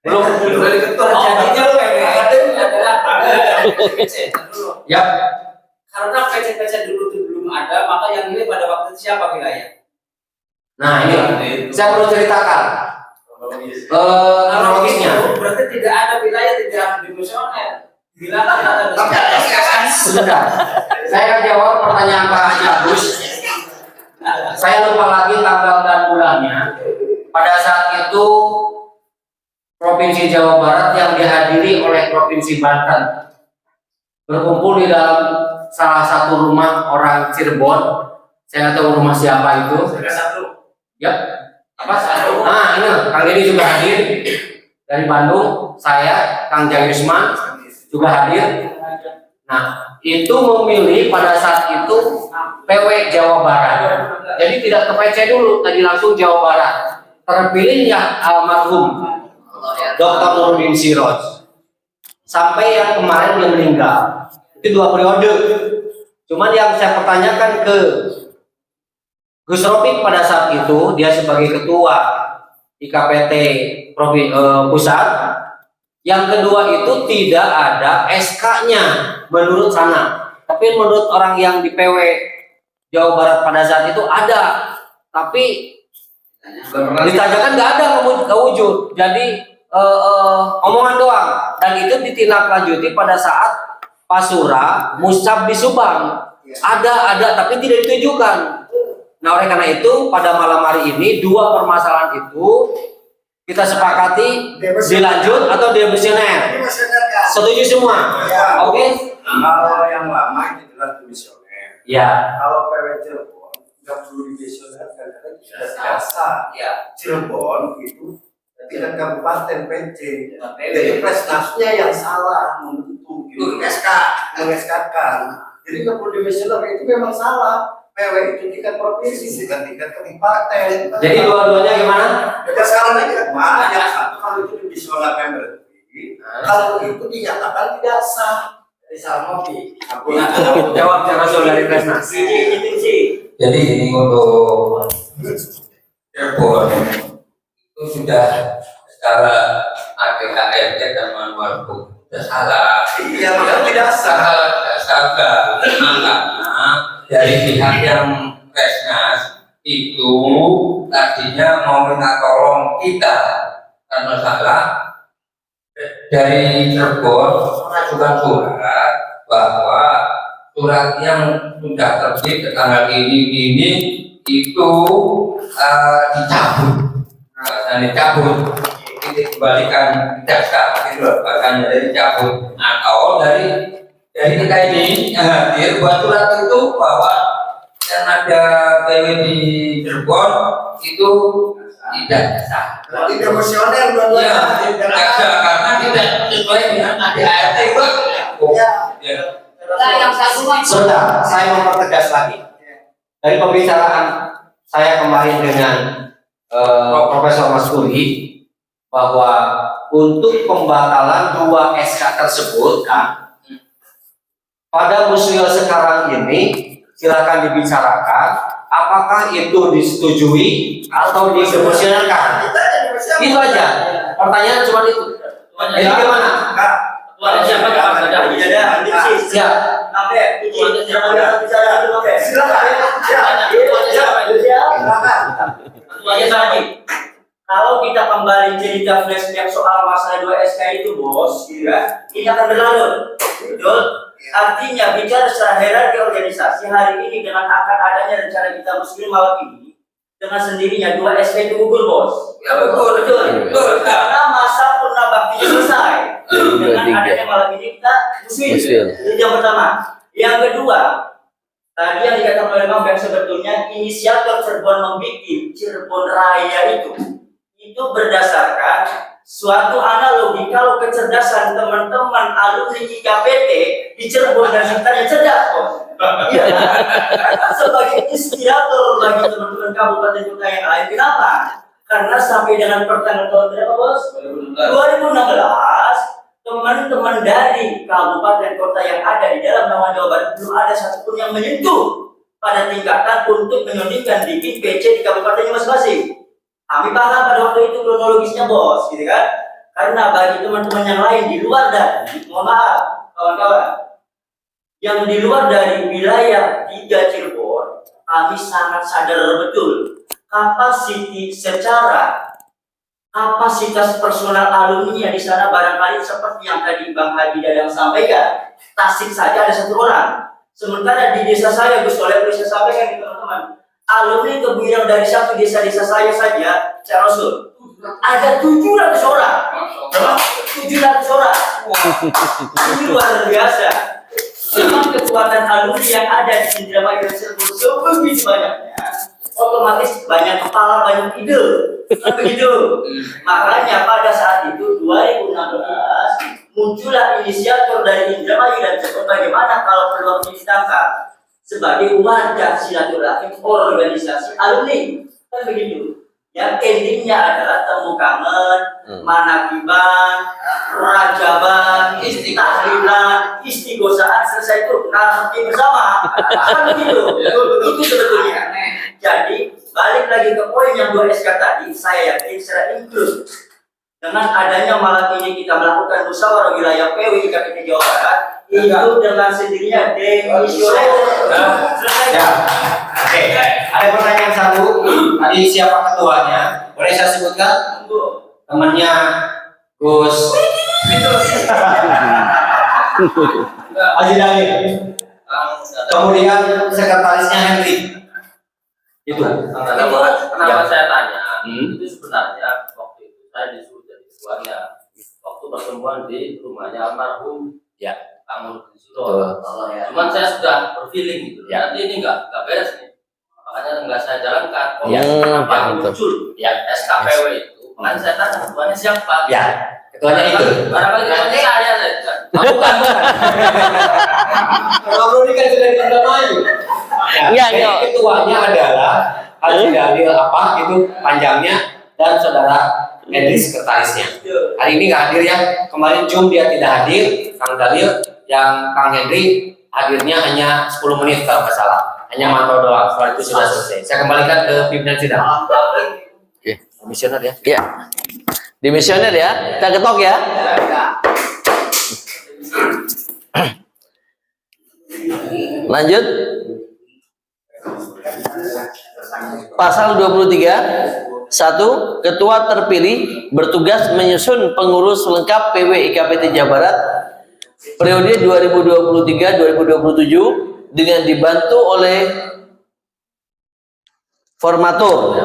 Belum dari ketua jadinya lu ya.
Karena PC dulu itu belum ada, maka yang ini pada waktu itu siapa wilayah?
Nah ini saya perlu ceritakan kronologisnya.
Berarti tidak ada wilayah tidak dimensioner. Bila ada
Sebentar, saya akan jawab pertanyaan Pak Haji Agus. Saya lupa lagi tanggal dan bulannya. Pada saat itu Provinsi Jawa Barat yang dihadiri oleh Provinsi Banten berkumpul di dalam salah satu rumah orang Cirebon. Saya nggak tahu rumah siapa itu. Ya, apa? Nah, ini Kang Deddy juga hadir dari Bandung. Saya, Kang Jayusman juga hadir. Nah, itu memilih pada saat itu PW Jawa Barat. Jadi tidak ke PC dulu, tadi langsung Jawa Barat. Terpilihnya almarhum Dr. Nurdin Siroj. Sampai yang kemarin dia meninggal. Itu 2 periode. Cuman yang saya pertanyakan ke Gus Ropik pada saat itu, dia sebagai ketua IKPT pusat. Yang kedua itu tidak ada SK-nya menurut sana. Tapi menurut orang yang di PW Jawa Barat pada saat itu ada. Tapi ditanyakan nggak ada wujud. Jadi omongan doang. Dan itu ditindaklanjuti pada saat Pasura Musab di Subang. Ada tapi tidak ditujukan. Nah, oleh karena itu pada malam hari ini 2 permasalahan itu kita sepakati dilanjut atau demisioner. Setuju semua?
Ya.
Oke?
Kalau yang lama itu jelas demisioner.
Ya.
Kalau PW Cirebon nggak perlu demisioner karena sudah biasa.
Ya.
Cirebon itu tingkat kabupaten PC. Jadi Presnasnya yang salah membentuk gitu. Mengeskakan. Jadi nggak perlu demisioner itu memang salah. PW itu tingkat provinsi, tingkat kabupaten.
Jadi dua-duanya gimana?
Sekarang aja, yang satu kalau itu demisionerkan berhenti, kalau itu dinyatakan tidak sah. Jadi sama Pi.
Jawab langsung dari Presnas.
Jadi ini untuk Cirebon itu sudah secara ADKRT dan manual hukum sudah salah.
Iya, makanya tidak sah.
Salah, makanya dari pihak yang Presnas itu tadinya mau minta tolong kita karena salah dari Cirebon mengajukan surat bahwa surat yang sudah terbit ke tanggal ini itu dicabut. Dan dicabut itu dikembalikan jaksa gitu bahkan dari dicabut atau dari kita ini yang hadir buat surat itu bahwa yang ada PW di Cirebon itu tidak sah.
Berarti demosioner dua-duanya.
Karena tidak sesuai dengan ADART Pak.
Yang satu
Sebentar, saya mempertegas lagi. Dari pembicaraan saya kemarin dengan Profesor Mas Kuri bahwa
untuk pembatalan 2 SK tersebut kan, pada Muswil sekarang ini silakan dibicarakan apakah itu disetujui atau didemosionalkan. Itu aja. Pertanyaan cuma itu. Jadi gimana?
Siapa ada?
Siap.
Kalau kita kembali cerita flashback soal masalah 2 SK itu, bos, ya, ini akan berlarut, betul? Artinya bicara secara hierarki organisasi hari ini dengan akan adanya rencana kita Muslim malam ini, dengan sendirinya 2 SK itu gugur, bos. Ya, betul. Karena masa purna baktinya selesai. Dengan adanya malam ini kita Muslim. Itu yang pertama. Yang kedua, tadi yang dikatakan oleh Bang Ben, sebetulnya inisiator Cirebon membuat Cirebon Raya itu berdasarkan suatu analogi kalau kecerdasan teman-teman alumni IKPT di Cirebon dan sekitarnya cerdas, bos. Iya. Sebagai inspirator bagi teman-teman kabupaten kota yang lain. Kenapa? Karena sampai dengan pertengahan tahun berapa, bos? 2016 teman-teman dari kabupaten kota yang ada di dalam naungan Jawa Barat belum ada satupun yang menyentuh pada tingkatan untuk menyuntikkan bikin PC di kabupatennya masing-masing. Kami paham pada waktu itu kronologisnya, bos, gitu kan? Karena bagi teman-teman yang lain di luar dari, mohon maaf, kawan-kawan, yang di luar dari wilayah 3 Cirebon, kami sangat sadar betul kapasitas personal alumni di sana barangkali seperti yang tadi Bang Haji Dadang sampaikan. Tasik saja ada 1 orang. Sementara di desa saya, Gus Oleh bisa sampaikan teman-teman, alumni kebuiran dari 1 desa-desa saya saja, saya Rasul, ada 700 orang. 700 orang. Ini luar biasa. Memang kekuatan alumni yang ada di Indramayu dan Cirebon sebegitu banyaknya. Otomatis banyak kepala, banyak ide. Begitu. Makanya pada saat itu 2016 muncullah inisiator dari Indramayu dan Cirebon bagaimana kalau peluang ini ditangkap sebagai wadah silaturahim organisasi alumni, kan begitu. Yang endingnya adalah temu kangen, manakiban, rajaban, tahlilan, istighosaan, selesai itu nanti bersama. Kan begitu. Itu sebetulnya. Jadi balik lagi ke poin yang 2 SK tadi, saya yakin secara inklusif dengan adanya malam ini kita melakukan musyawarah wilayah PW IKPT Jawa Barat itu dengan sendirinya demisioner.
Ya. Oke. Ada pertanyaan 1. Tadi siapa ketuanya? Boleh saya sebutkan? Temannya Gus Haji Dalil. Kemudian sekretarisnya Henry. Itu.
Kenapa saya tanya? Itu sebenarnya waktu itu saya disuruh jadi ketuanya waktu pertemuan di rumahnya almarhum Kamu di situ. Cuman saya sudah berfeeling gitu. Nanti ini nggak beres nih. Makanya nggak saya jalankan. Kenapa muncul SKPW itu? Kan saya tanya ketuanya siapa?
Ketuanya itu.
Barangkali ketuanya saya saja.
Bukan. Kalau ini kan sudah di Indramayu. Jadi ketuanya adalah Haji Dalil gitu panjangnya dan saudara Henry sekretarisnya. Hari ini nggak hadir ya. Kemarin Jum dia tidak hadir, Kang Dalil. Yang Kang Henry hadirnya hanya 10 menit kalau nggak salah. Hanya mantau doang. Setelah itu sudah selesai. Saya kembalikan ke pimpinan sidang.
Oke.
Komisioner ya.
Iya. Dimisioner ya. Kita ketok ya. Lanjut. Pasal 23. 1. Ketua terpilih bertugas menyusun pengurus lengkap PW IKPT Jawa Barat periode 2023-2027 dengan dibantu oleh formatur,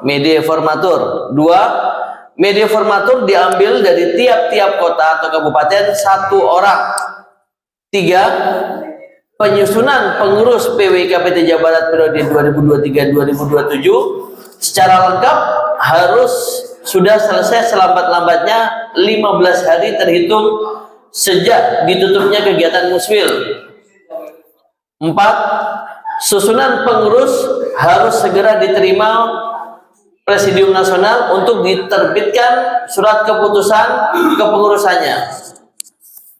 media formatur. 2. Media formatur diambil dari tiap-tiap kota atau kabupaten 1 orang. 3. Penyusunan pengurus PW IKPT Jawa Barat periode 2023-2027 secara lengkap harus sudah selesai selambat-lambatnya 15 hari terhitung sejak ditutupnya kegiatan Muswil. 4. Susunan pengurus harus segera diterima Presidium Nasional untuk diterbitkan surat keputusan kepengurusannya.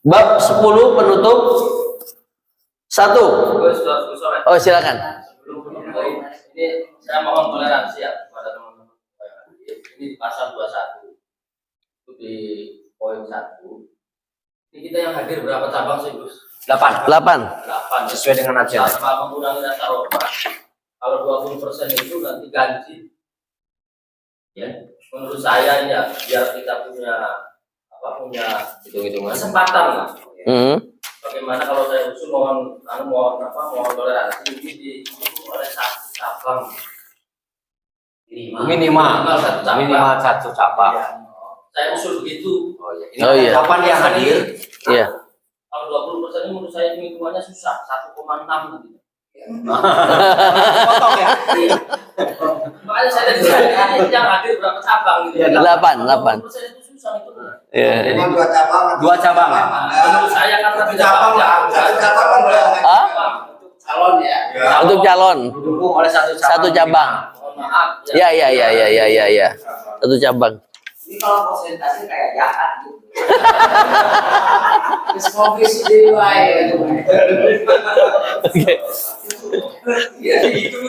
Bab 10 penutup 1. Oh, silakan.
Ini saya mohon toleransi ya kepada teman-teman. Ini di pasal 21 itu di poin 1. Ini kita yang hadir berapa cabang sih, Gus?
8 sesuai dengan absen.
Tanpa mengurangi rasa hormat. Kalau 20% itu nanti ganti. Ya, menurut saya ya biar kita punya hitung-hitungan kesempatan lah. Bagaimana kalau saya usul mohon toleransi ini oleh satu cabang
minimal satu cabang.
Ya. Saya usul begitu.
Oh iya. 8 yang hadir.
Iya.
Kalau 20% ini menurut saya hitungannya susah, 1,6 nanti.
Potong ya.
Makanya saya tadi yang hadir berapa cabang gitu.
8.
20% itu susah itu.
Iya.
Dua cabang.
Menurut saya kan lebih cabang
Calon ya.
Untuk calon
Didukung oleh
satu cabang.
maaf.
Ya. Satu cabang.
Ini kalau presentasi kayak jahat gitu. Terus kopi sendiri wae.
Oke.
Ya itu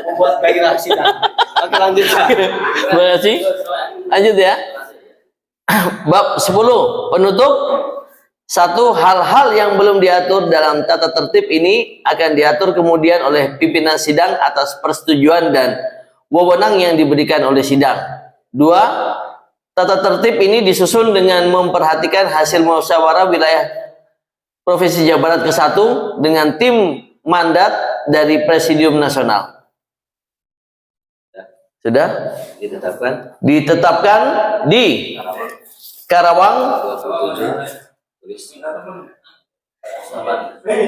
membuat gairah sidang.
Oke, lanjut.
Terima kasih. Lanjut ya. Bab 10 penutup 1. Hal-hal yang belum diatur dalam tata tertib ini akan diatur kemudian oleh pimpinan sidang atas persetujuan dan wewenang yang diberikan oleh sidang. 2. Tata tertib ini disusun dengan memperhatikan hasil musyawarah wilayah Provinsi Jawa Barat ke-1 dengan tim mandat dari Presidium Nasional. Sudah? Ditetapkan di Karawang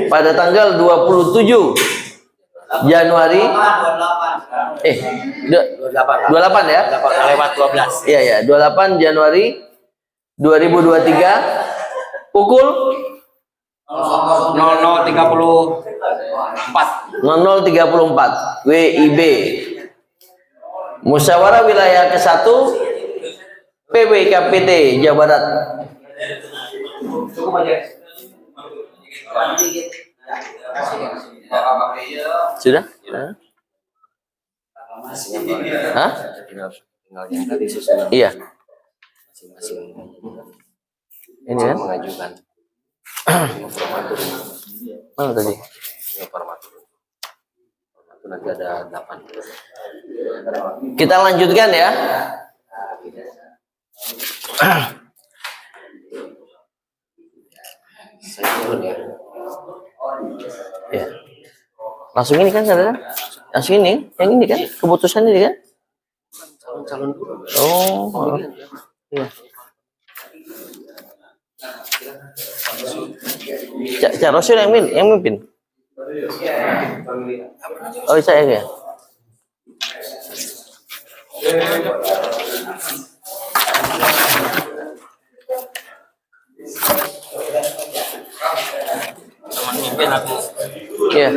pada tanggal 27 Januari 28 ya?
Lewat 12.
Iya ya, 28 Januari 2023 pukul 00.34 WIB. Musyawarah wilayah ke-1 PWKPT Jawa Barat. Sudah? Hah? Iya. Ini kan
mengajukan
mana tadi?
Nanti ada 8.
Kita lanjutkan ya.
Saya turun ya.
Ya. Langsung ini kan saudara? Langsung ini, yang ini kan keputusan ini kan?
Calon dulu.
Oh, iya. Cak Rasul yang mimpin. Oh saya ya. Iya.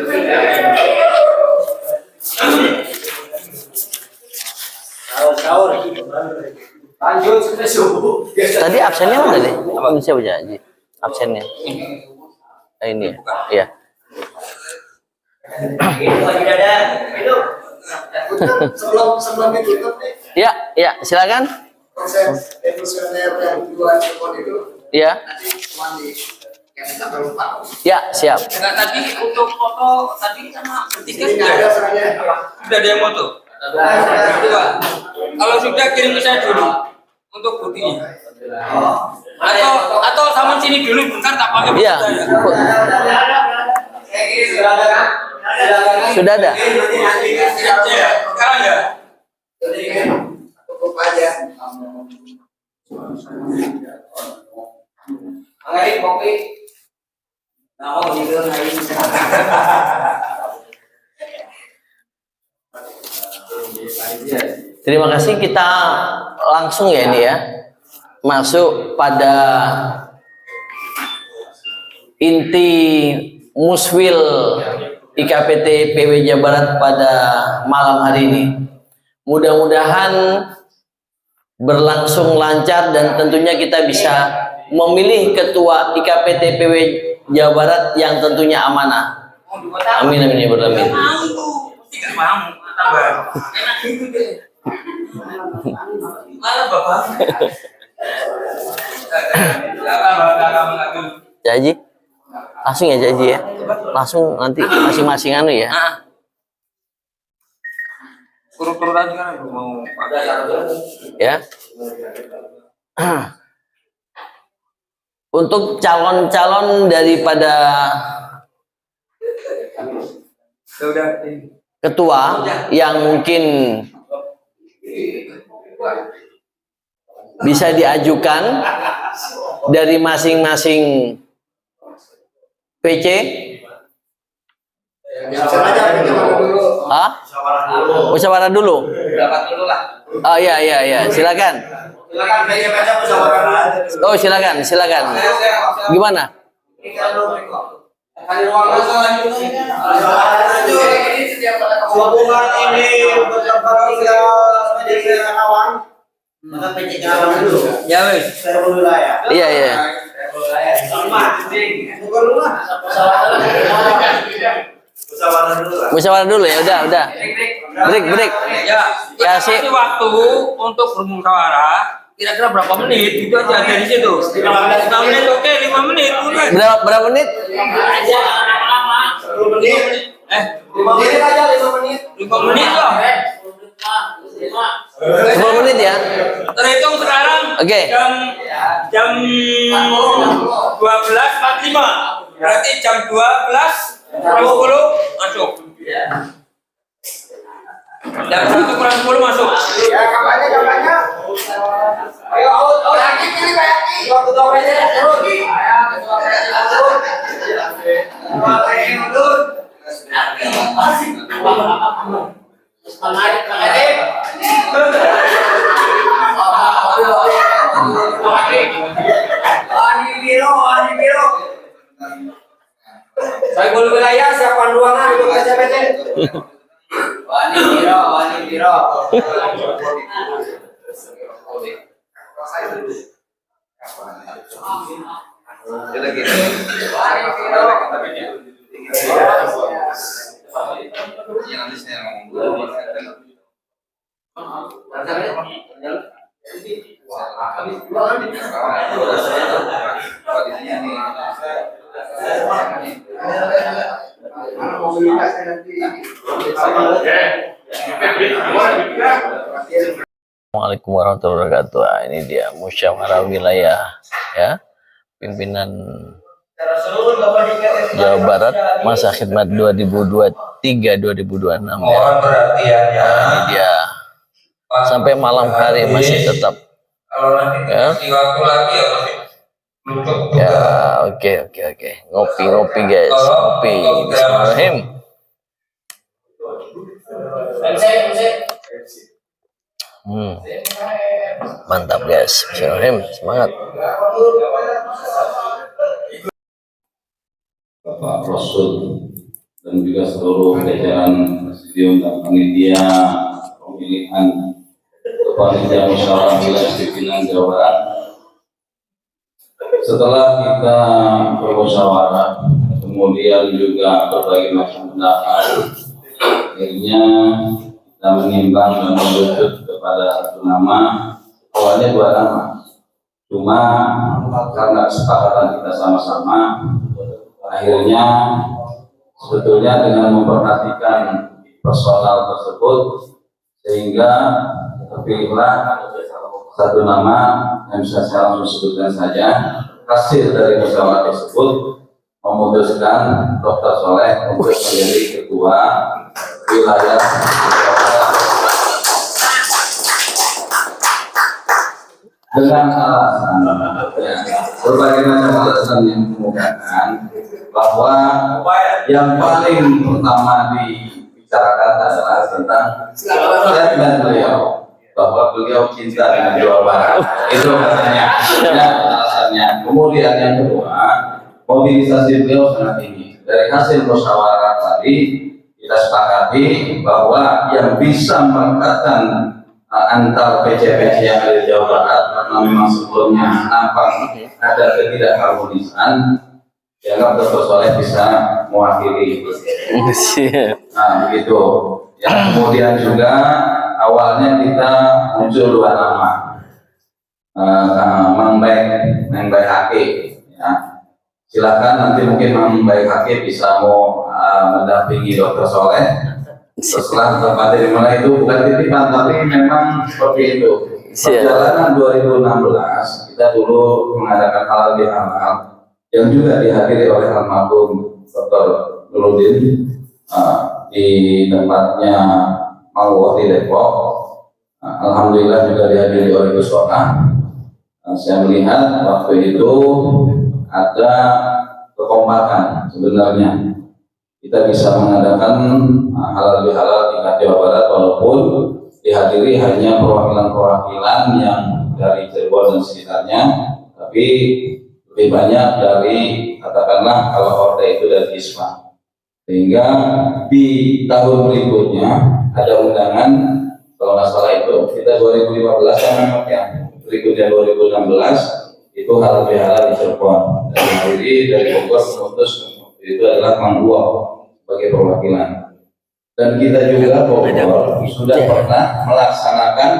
Lanjut sampai subuh.
Tadi absennya mana deh? Apa bisa baca aja? Absennya. Ini ya. Iya.
Sebelum ditutup nih,
Ya, silakan.
proses emisioner yang dua telepon itu
Ya.
nanti cuma di yang minta lupa.
Ya, siap.
Enggak, tadi untuk foto tadi sama bertiga
Ini nggak ada soalnya.
sudah ada yang foto. Coba. Kalau sudah kirim ke saya dulu untuk buktinya. Atau sama sini dulu bentar tak pakai foto
Iya.
ya.
Sudah ada.
Sekarang ya.
Cukup aja.
Mengenai kopi. Nah, juga hari ini.
Terima kasih, kita langsung ya ini ya masuk pada inti muswil IKPT PW Jawa Barat pada malam hari ini. Mudah-mudahan berlangsung lancar dan tentunya kita bisa memilih ketua IKPT PW Jawa Barat yang tentunya amanah. Amin amin ya rabbal alamin. Jaji, langsung ya Jaji ya, langsung nanti masing-masing anu ya.
Kurang aja kan mau
Ya. Untuk calon-calon daripada ketua yang mungkin bisa diajukan dari masing-masing PC. Musyawarah dulu.
dapat dulu lah.
Oh iya, silakan.
Silakan baca musyawarah.
Oh silakan. Gimana?
Hubungan ini bertempat tinggal menjadi kawan. Maka PC kawan dulu.
Ya wes.
Saya dulu lah ya.
Iya. Musyawarah dulu ya, udah. Break.
Ya,
kasih
waktu untuk bermusyawarah. Kira-kira berapa menit? Itu aja dari situ. 5 menit, oke, 5 menit.
Berapa menit?
10 menit. 5 menit aja, 5 menit. 5 menit loh.
10 menit ya.
Terhitung sekarang.
Oke.
Jam 12.45. Berarti jam 12.20 masuk. Jam 1 kurang 10 masuk.
Ya, kampanye. Ayo, out. Lagi pilih Pak Yaki. Waktu kampanye turun. Ani biro. Saya boleh wilayah siapkan ruangan untuk KCPT. Wani biro.
Assalamualaikum warahmatullahi wabarakatuh. Ini dia musyawarah wilayah ya, pimpinan Jawa Barat masa khidmat 2023-2026 ya. Ini dia sampai malam hari masih tetap ya. Ya, oke. Ngopi guys, ngopi. Bismillahirrahmanirrahim. Mantap guys, bismillahirrahmanirrahim, semangat.
Bapak Rasul dan juga seluruh jajaran presidium dan panitia pemilihan panitia musyawarah wilayah pimpinan Jawa Barat. Setelah kita bermusyawarah, kemudian juga berbagai macam pendapat, akhirnya kita menimbang dan merujuk kepada satu nama. Awalnya 2 nama, cuma karena kesepakatan kita sama-sama, akhirnya sebetulnya dengan memperhatikan personal tersebut sehingga terpilihlah satu nama yang bisa saya langsung sebutkan saja. Hasil dari musyawarah tersebut memutuskan Dr. Soleh untuk menjadi ketua wilayah dengan alasan berbagai macam alasan yang dikemukakan bahwa yang paling pertama dibicarakan adalah tentang statement beliau bahwa beliau cinta dengan Jawa Barat, itu katanya ya alasannya. Kemudian yang kedua, mobilisasi beliau sangat tinggi dari hasil musyawarah tadi kita sepakati bahwa yang bisa merekatkan antar PC-PC yang ada di Jawa Barat, karena memang sebelumnya nampak ada ketidakharmonisan, dianggap Dr. Soleh bisa mewakili. Nah begitu. Yang kemudian juga awalnya kita muncul 2 nama, Mang Baik Haki. Ya. Silakan nanti mungkin Mang Baik Haki bisa mau mendampingi Dr. Soleh. Setelah tempat dimulai itu bukan titipan, tapi memang seperti itu. Perjalanan 2016 kita dulu mengadakan halal bihalal yang juga dihadiri oleh almarhum Dr. Nurudin di tempatnya Mangwah di Depok. Alhamdulillah juga dihadiri oleh Gus Wona. Saya melihat waktu itu ada kekompakan sebenarnya. Kita bisa mengadakan halal bihalal tingkat Jawa Barat walaupun dihadiri hanya perwakilan-perwakilan yang dari Cirebon dan sekitarnya, tapi lebih banyak dari, katakanlah kalau Orda itu dari Isma. Sehingga di tahun berikutnya ada undangan, kalau nggak salah itu kita 2015 kan memang ya, berikutnya 2016 itu halal bihalal di Cirebon, dan dihadiri dari Bogor memutus itu adalah Mang Buah sebagai perwakilan. Dan kita juga Bogor sudah pernah melaksanakan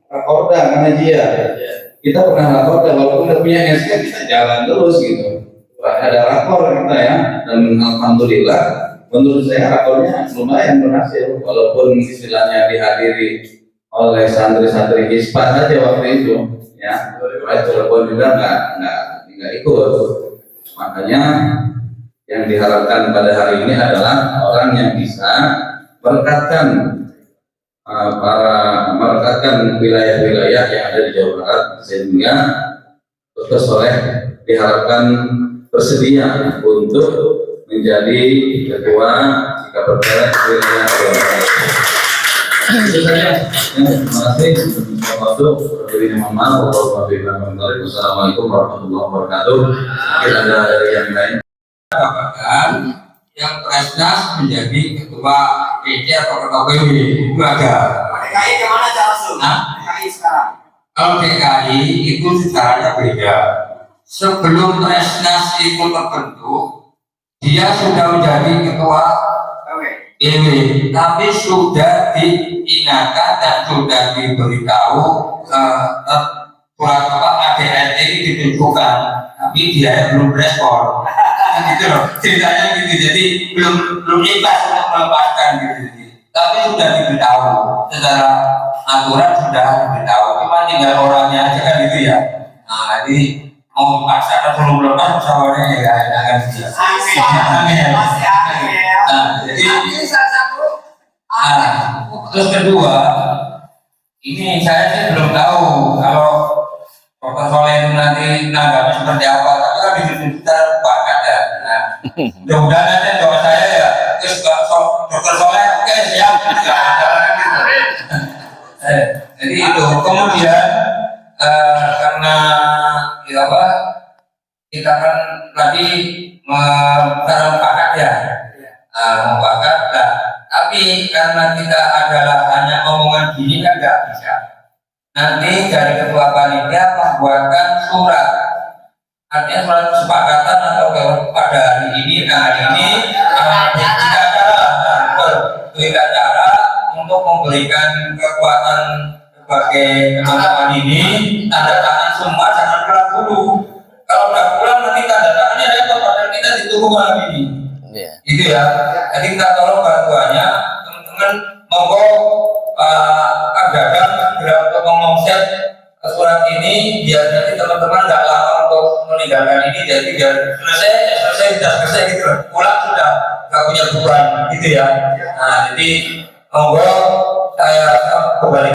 rakorda Kanajia. Kita pernah rakorda walaupun tidak punya SK, kita jalan terus gitu. Ada rakor kita ya, dan alhamdulillah menurut saya rakornya lumayan berhasil walaupun istilahnya dihadiri oleh santri-santri Hispa saja waktu itu ya. Cirebon juga nggak ikut. Makanya yang diharapkan pada hari ini adalah orang yang bisa merekatkan wilayah-wilayah yang ada di Jawa Barat, sehingga Dr. Soleh diharapkan bersedia untuk menjadi ketua jika berkenan wilayah Jawa Barat. Itu saja. Terima kasih. Wassalamualaikum warahmatullahi wabarakatuh. Mungkin ada dari yang lain.
Bahkan yang Presnas menjadi ketua PC atau ketua PW itu ada. DKI kemana langsung? DKI sekarang. Kalau DKI itu secaranya beda. Sebelum Presnas itu terbentuk, dia sudah menjadi ketua PW, tapi sudah diingatkan dan sudah diberitahu surat ADRT ini ditunjukkan, tapi dia belum respon. Gitu loh, ceritanya gitu. Jadi belum ikhlas untuk melepaskan gitu. Tapi sudah diberitahu secara aturan, sudah diberitahu, cuma tinggal orangnya aja kan gitu ya. Nah jadi mau dipaksakan belum lepas pesawatnya ya kan gitu. Nah jadi terus kedua, ini saya sih belum tahu kalau Dr. Soleh nanti nanggapnya seperti apa, tapi kan kita sepakat ya. Nah, mudah-mudahan aja doa saya ya, terus Dr. Soleh oke siap. Jadi itu kemudian karena ya apa, kita kan tadi sepakat ya, sepakat lah. Tapi karena kita adalah hanya omongan gini kan nggak bisa. Nanti dari ketua panitia membuatkan surat, artinya surat kesepakatan atau pada hari ini, tiga cara untuk memberikan kekuatan sebagai teman-teman ini. Tanda tangan semua, jangan pulang dulu. Kalau udah pulang nanti tanda tangannya repot, padahal kita ditunggu malam ini. Gitu ya. Jadi kita tolong bantuannya, teman-teman monggo Kang Dadang segera untuk mengomset surat ini biar nanti teman-teman nggak lama untuk meninggalkan ini, jadi biar selesai gitu, pulang sudah nggak punya beban gitu ya. Nah jadi monggo saya kembali.